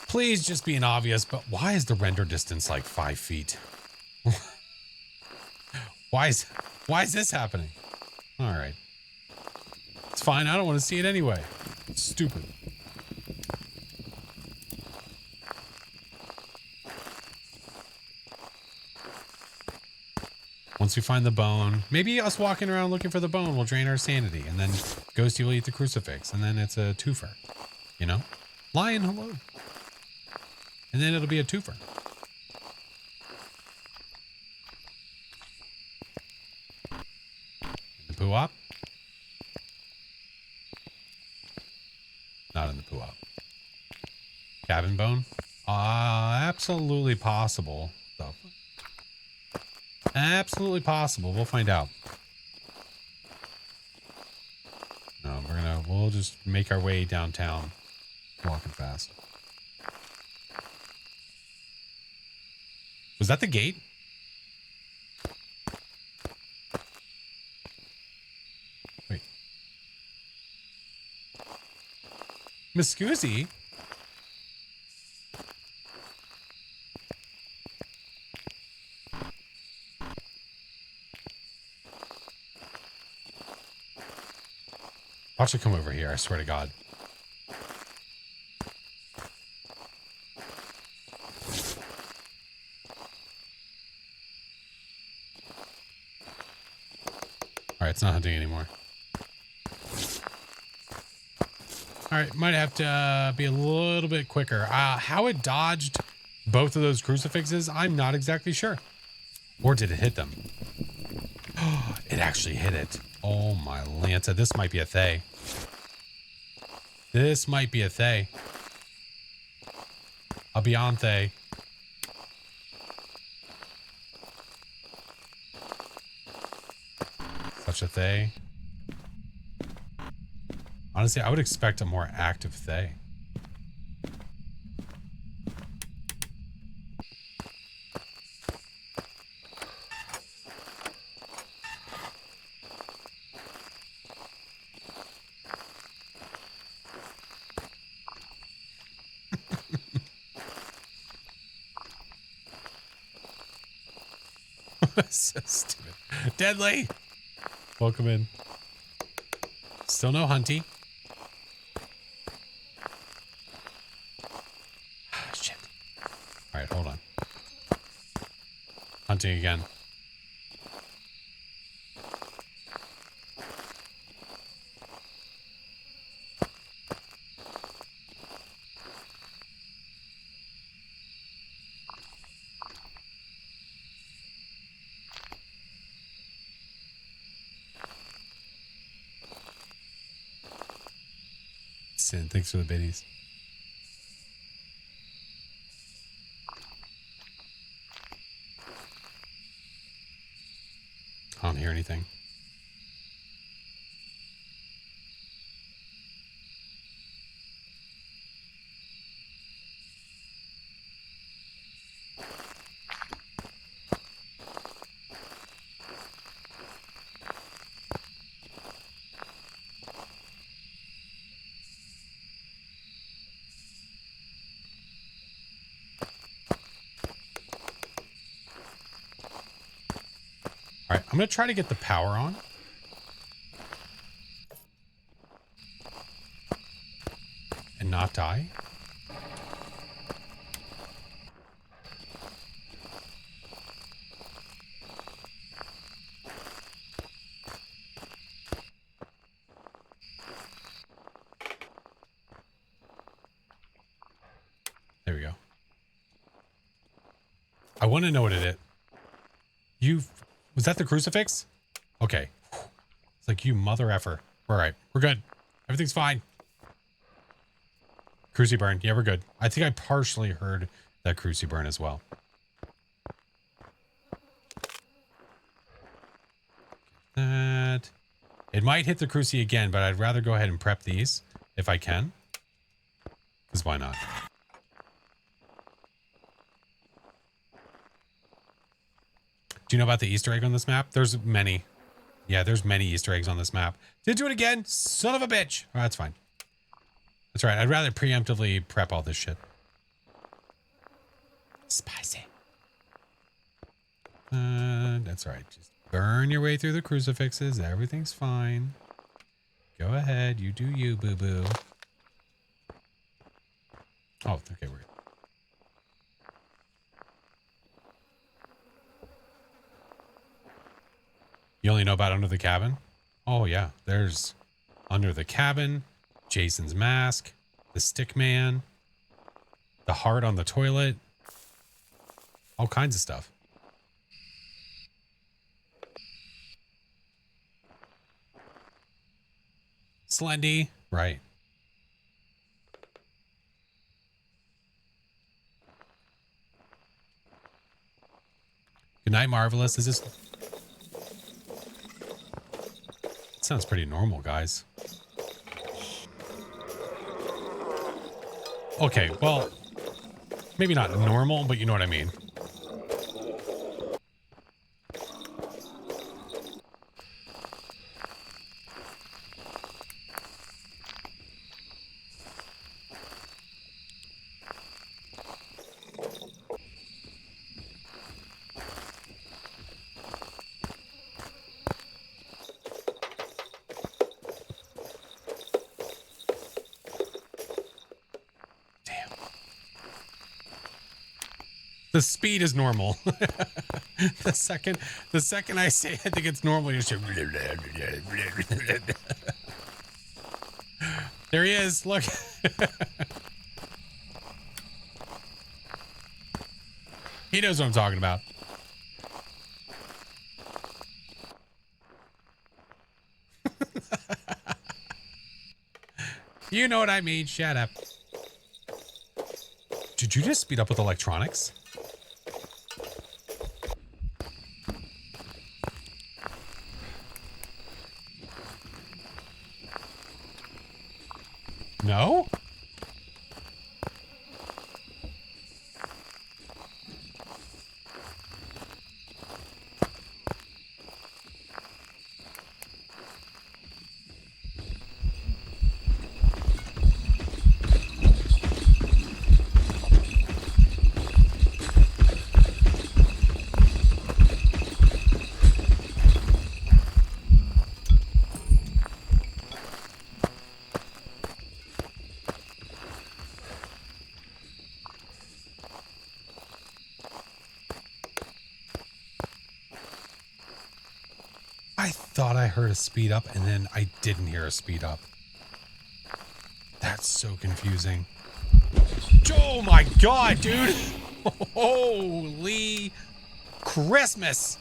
Please just be an obvious, but why is the render distance like 5 feet? Why is this happening? All right. It's fine. I don't want to see it anyway. It's stupid. Once we find the bone, maybe us walking around looking for the bone will drain our sanity, and then Ghosty will eat the crucifix, and then it's a twofer. You know? Lion, hello. And then it'll be a twofer. The poo-op? Not in the poo-op. Cabin bone? Absolutely possible. So, absolutely possible. We'll find out. No, we'll just make our way downtown. Walking fast. Was that the gate? Wait. Miss Scoozy? Watch it come over here, I swear to God. Alright, it's not hunting anymore. Alright, might have to be a little bit quicker. How it dodged both of those crucifixes, I'm not exactly sure. Or did it hit them? It actually hit it. Oh my Lanta, this might be a Thay. This might be a Thay. A beyond Thay. Such a Thay. Honestly, I would expect a more active Thay. So stupid. Deadly. Welcome in. Still no hunty. Shit. All right, hold on. Hunting again. Sin, thanks for the biddies. I don't hear anything. All right, I'm going to try to get the power on. And not die. There we go. I want to know what it is. Was that the crucifix? Okay. It's like, you mother effer. All right, we're good. Everything's fine. Cruci burn. Yeah, we're good. I think I partially heard that cruci burn as well. That. It might hit the cruci again, but I'd rather go ahead and prep these if I can. Because why not? Do you know about the Easter egg on this map? There's many. Yeah, there's many Easter eggs on this map. Did do it again? Son of a bitch. Oh, that's fine. That's right. I'd rather preemptively prep all this shit. Spicy. That's right. Just burn your way through the crucifixes. Everything's fine. Go ahead. You do you, boo-boo. Oh, okay, we're good. You only know about Under the Cabin? Oh, yeah. There's Under the Cabin, Jason's Mask, the Stick Man, the Heart on the Toilet. All kinds of stuff. Slendy. Right. Good night, Marvelous. Is this... Sounds pretty normal, guys. Okay, well, maybe not normal, but you know what I mean. The speed is normal. the second I say I think it's normal, you just there he is. Look. He knows what I'm talking about. You know what I mean. Shut up. Did you just speed up with electronics? No? I thought I heard a speed up and then I didn't hear a speed up. That's so confusing. Oh my god, dude. Holy Christmas.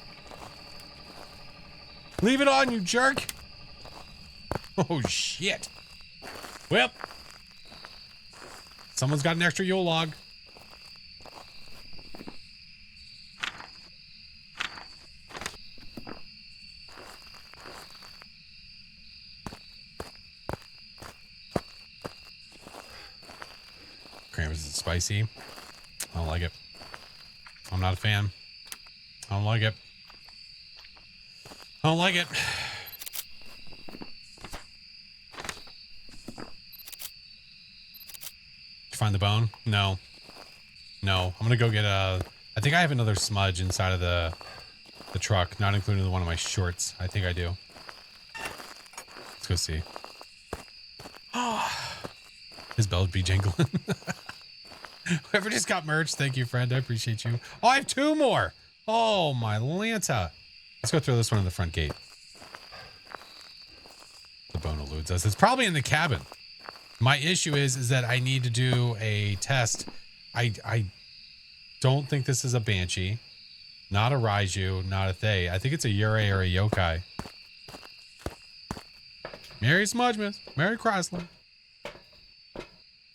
Leave it on, you jerk. Oh shit. Well, someone's got an extra Yule log. Is it spicy? I don't like it. I'm not a fan. I don't like it. I don't like it. Did you find the bone? No. No. I'm gonna go get a... I think I have another smudge inside of the truck, not including the one of my shorts. I think I do. Let's go see. His bell would be jingling. Whoever just got merch, thank you, friend. I appreciate you. Oh, I have 2 more. Oh, my Lanta. Let's go throw this one in the front gate. The bone eludes us. It's probably in the cabin. My issue is that I need to do a test. I don't think this is a Banshee. Not a Raiju, not a Thay. I think it's a Yurei or a Yokai. Merry Smudgemas. Merry Chrysler.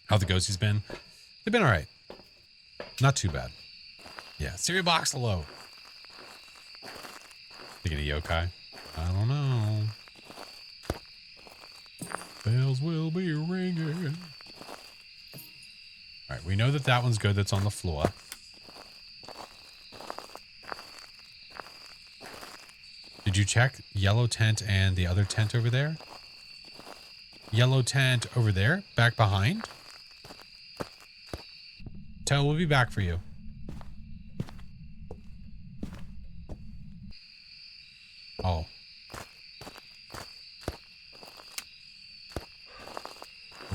How the ghosties been? They've been all right. Not too bad. Yeah, cereal box low. Thinking of Yokai. I don't know. Bells will be ringing. All right, we know that that one's good. That's on the floor. Did you check yellow tent and the other tent over there? Yellow tent over there, back behind. Toe will be back for you. Oh.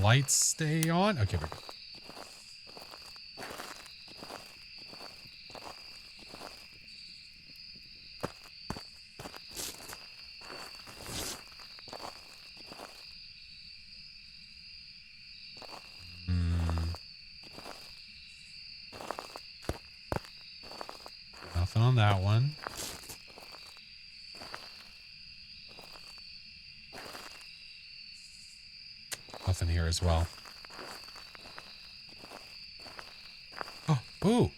Lights stay on. Okay, we're good. Nothing on that one. Nothing here as well. Oh, ooh.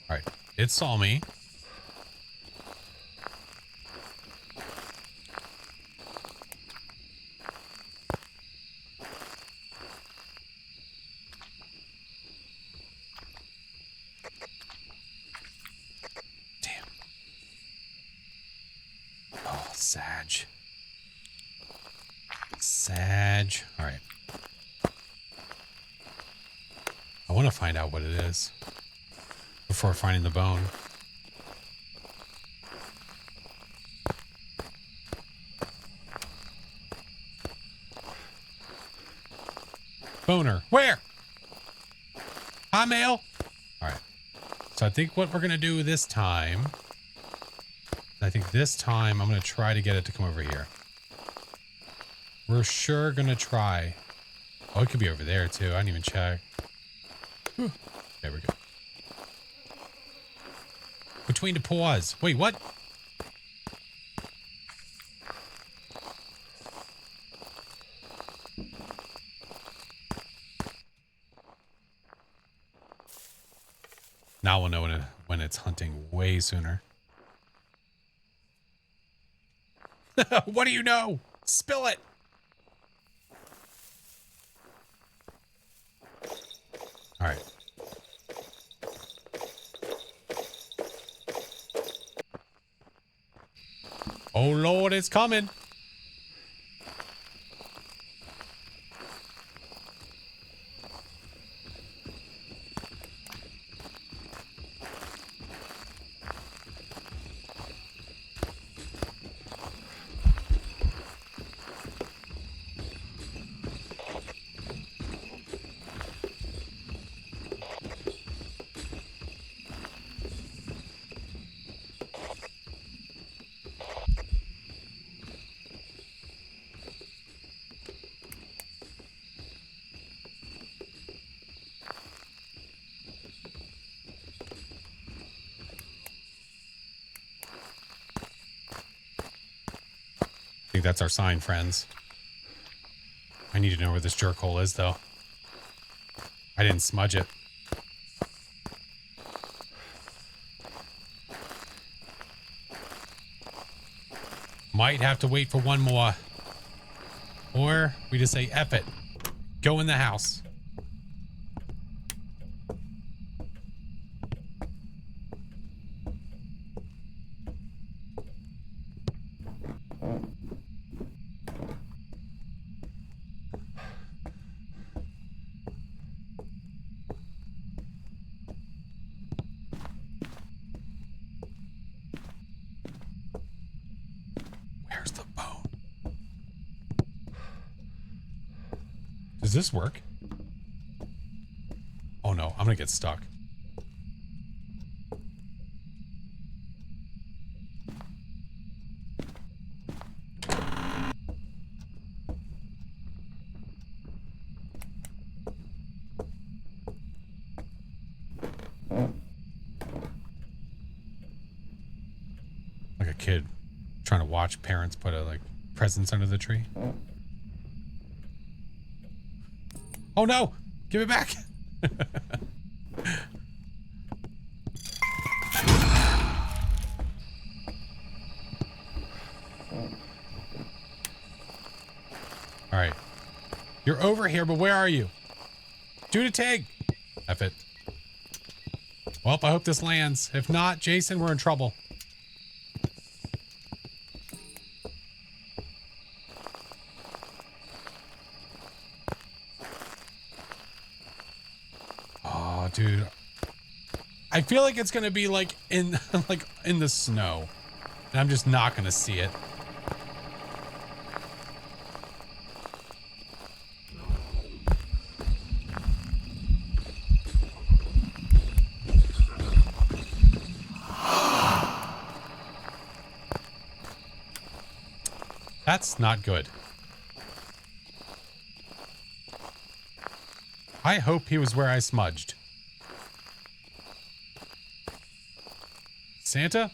All right, it saw me. Sag. All right. I want to find out what it is before finding the bone. Boner. Where? Hi, male. All right. So I think what we're going to do this time, I'm going to try to get it to come over here. We're sure going to try. Oh, it could be over there too. I didn't even check. Whew. There we go. Between the paws. Wait, what? Now we'll know when it's hunting way sooner. What do you know? Spill it. All right. Oh, Lord, it's coming. I think that's our sign, friends. I need to know where this jerk hole is, though. I didn't smudge it. Might have to wait for one more. Or we just say, F it. Go in the house. Where's the bone? Does this work? Oh no, I'm gonna get stuck. Like a kid trying to watch parents put presents under the tree. Oh no! Give it back! Alright. You're over here, but where are you? Do the tag! F it. Well, I hope this lands. If not, Jason, we're in trouble. Oh, dude. I feel like it's gonna be like in in the snow. And I'm just not gonna see it. That's not good. I hope he was where I smudged. Santa?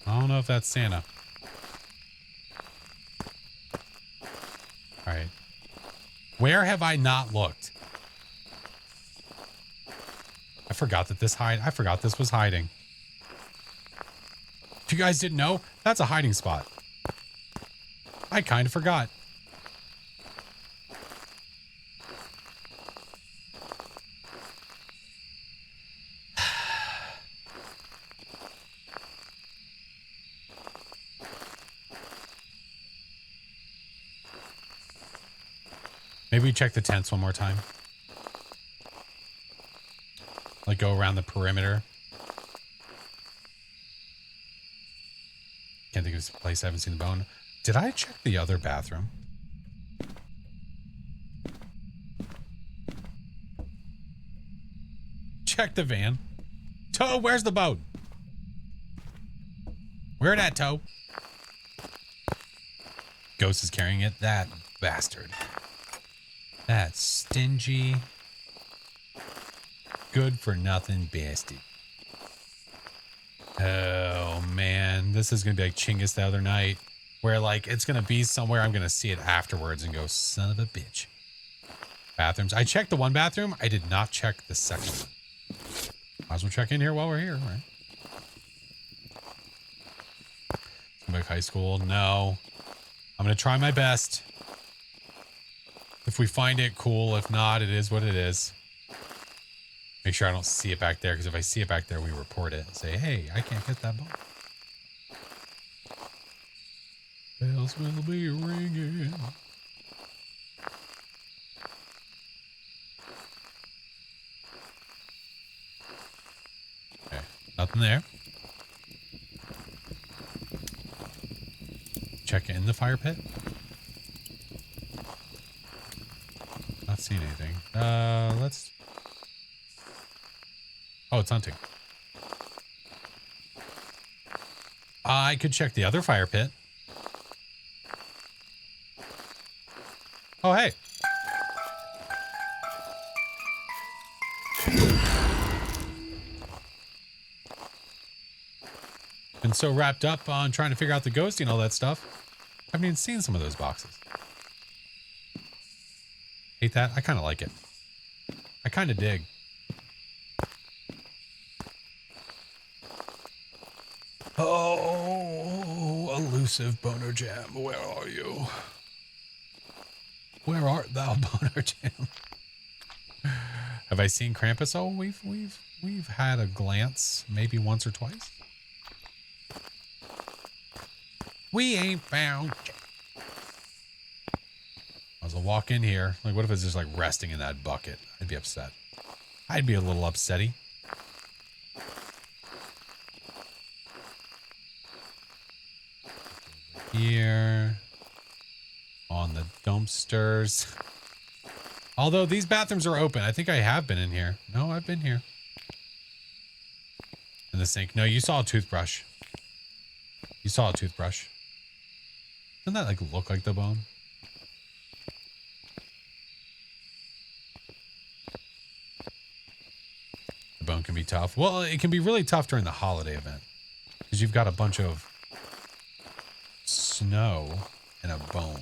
I don't know if that's Santa. All right. Where have I not looked? I forgot that I forgot this was hiding. If you guys didn't know, that's a hiding spot. I kind of forgot. Maybe we check the tents one more time. Like go around the perimeter. Can't think of this place. I haven't seen the bone. Did I check the other bathroom? Check the van. Toe, where's the boat? Where that, Toe? Ghost is carrying it. That bastard. That stingy, good for nothing bastard. Oh man, this is gonna be like Chinggis the other night, where like it's gonna be somewhere I'm gonna see it afterwards and go, son of a bitch. Bathrooms. I checked the one bathroom. I did not check the second one. Might as well check in here while we're here, right? Like high school. No. I'm gonna try my best. If we find it, cool. If not, it is what it is. Make sure I don't see it back there, because if I see it back there, we report it and say, hey, I can't get that ball. Bells will be ringing. Okay, nothing there. Check in the fire pit. Not seeing anything. Let's... Oh, it's hunting. I could check the other fire pit. Oh, hey. Been so wrapped up on trying to figure out the ghosting and all that stuff. I haven't even seen some of those boxes. Hate that. I kind of like it. I kind of dig. Oh, elusive Boner Jam, where are you? Where art thou, Boner Jam? Have I seen Krampus? Oh, we've had a glance, maybe once or twice. We ain't found. I was a walk in here. Like, what if it's just like resting in that bucket? I'd be upset. I'd be a little upsetty. Here. On the dumpsters. Although these bathrooms are open. I think I have been in here. No, I've been here. In the sink. No, you saw a toothbrush. You saw a toothbrush. Doesn't that like look like the bone? The bone can be tough. Well, it can be really tough during the holiday event. Because you've got a bunch of snow and a bone.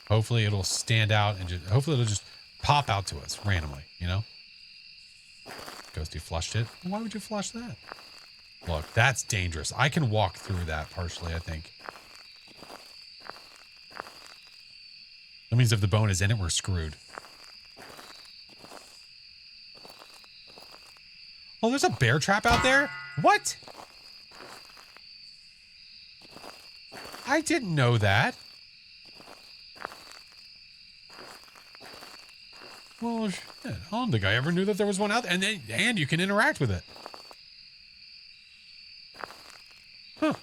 Hopefully it'll stand out and just, hopefully it'll just pop out to us randomly, you know? Ghosty flushed it. Why would you flush that? Look, that's dangerous. I can walk through that partially, I think. That means if the bone is in it, we're screwed. Oh, there's a bear trap out there? What? I didn't know that. Well, shit. I don't think I ever knew that there was one out there. And you can interact with it. Huh.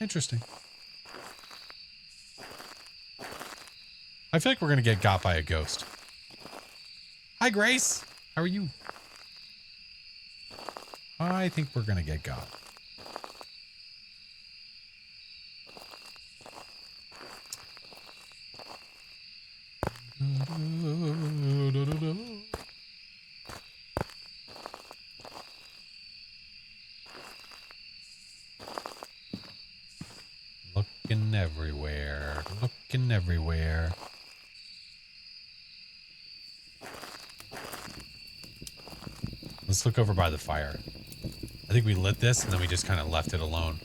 Interesting. I feel like we're going to get got by a ghost. Hi, Grace. How are you? I think we're going to get got. Looking everywhere. Looking everywhere. Let's look over by the fire. I think we lit this and then we just kind of left it alone.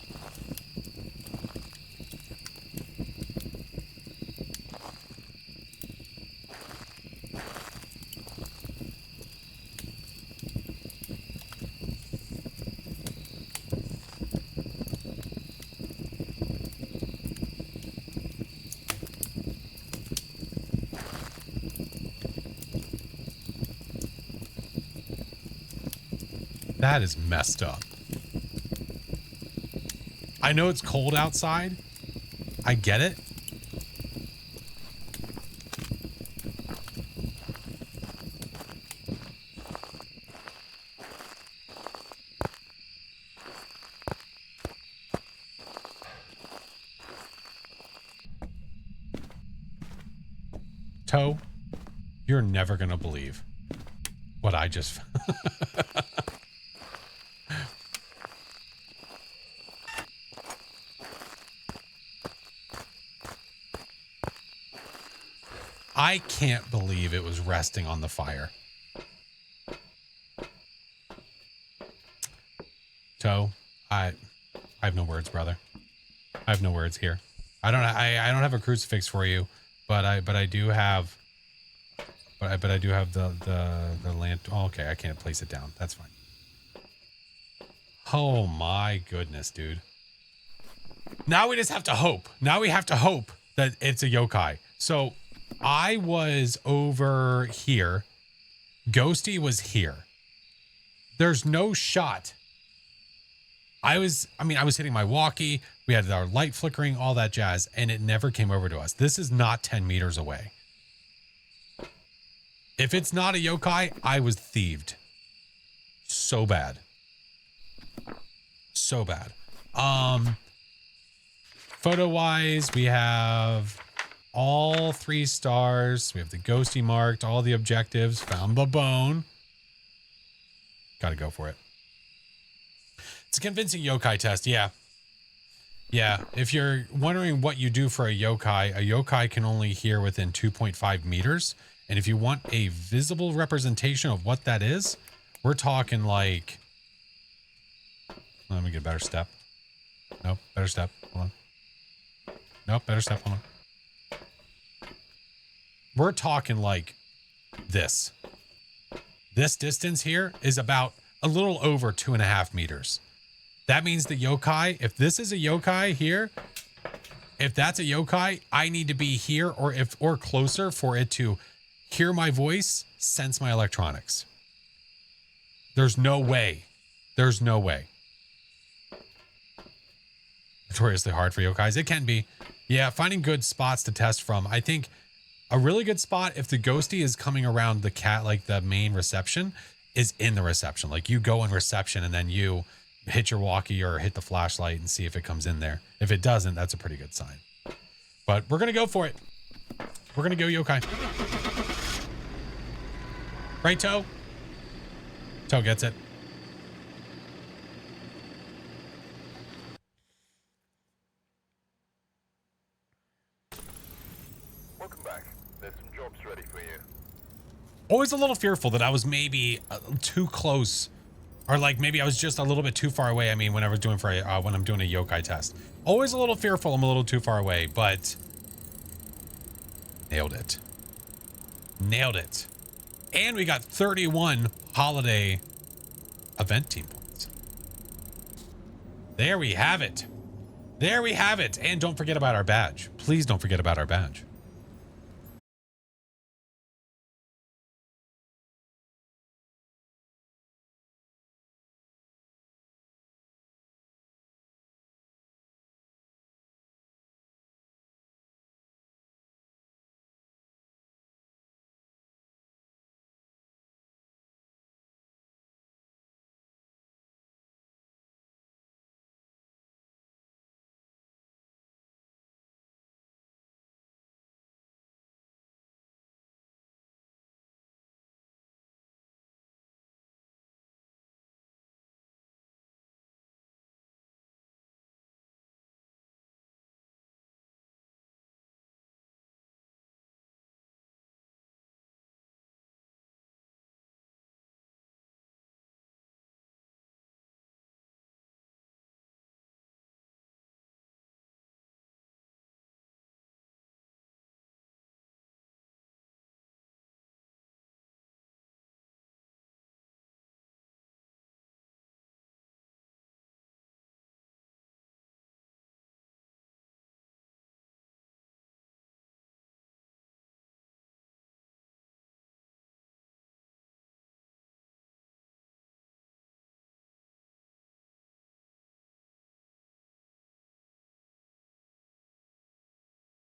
That is messed up. I know it's cold outside. I get it. Toe, you're never gonna believe what I just I can't believe it was resting on the fire. Toe, I have no words, brother. I have no words here. I don't have a crucifix for you, but I do have the lamp. Oh, okay, I can't place it down. That's fine. Oh my goodness, dude. Now we just have to hope. Now we have to hope that it's a yokai. So I was over here. Ghosty was here. There's no shot. I was hitting my walkie. We had our light flickering, all that jazz, and it never came over to us. This is not 10 meters away. If it's not a yokai, I was thieved. So bad. So bad. Photo-wise, we have all 3 stars. We have the ghosty marked, all the objectives, found the bone. Gotta go for it. It's a convincing yokai test, yeah. Yeah, if you're wondering what you do for a yokai can only hear within 2.5 meters. And if you want a visible representation of what that is, we're talking like... Let me get a better step. Nope, better step. Hold on. Nope, better step. Hold on. We're talking like this. This distance here is about a little over 2.5 meters. That means the yokai, if this is a yokai here, if that's a yokai, I need to be here or closer for it to hear my voice, sense my electronics. There's no way. There's no way. Notoriously hard for yokais. It can be. Yeah, finding good spots to test from. I think a really good spot, if the ghosty is coming around the like the main reception, is in the reception. Like you go in reception and then you hit your walkie or hit the flashlight and see if it comes in there. If it doesn't, that's a pretty good sign. But we're going to go for it. We're going to go yokai. Right, Toe? Toe gets it. Welcome back. There's some jobs ready for you. Always a little fearful that I was maybe too close, or like maybe I was just a little bit too far away. I mean, when I'm doing a yokai test, always a little fearful. I'm a little too far away, but nailed it. Nailed it. And we got 31 holiday event team points. There we have it. There we have it. And don't forget about our badge. Please don't forget about our badge.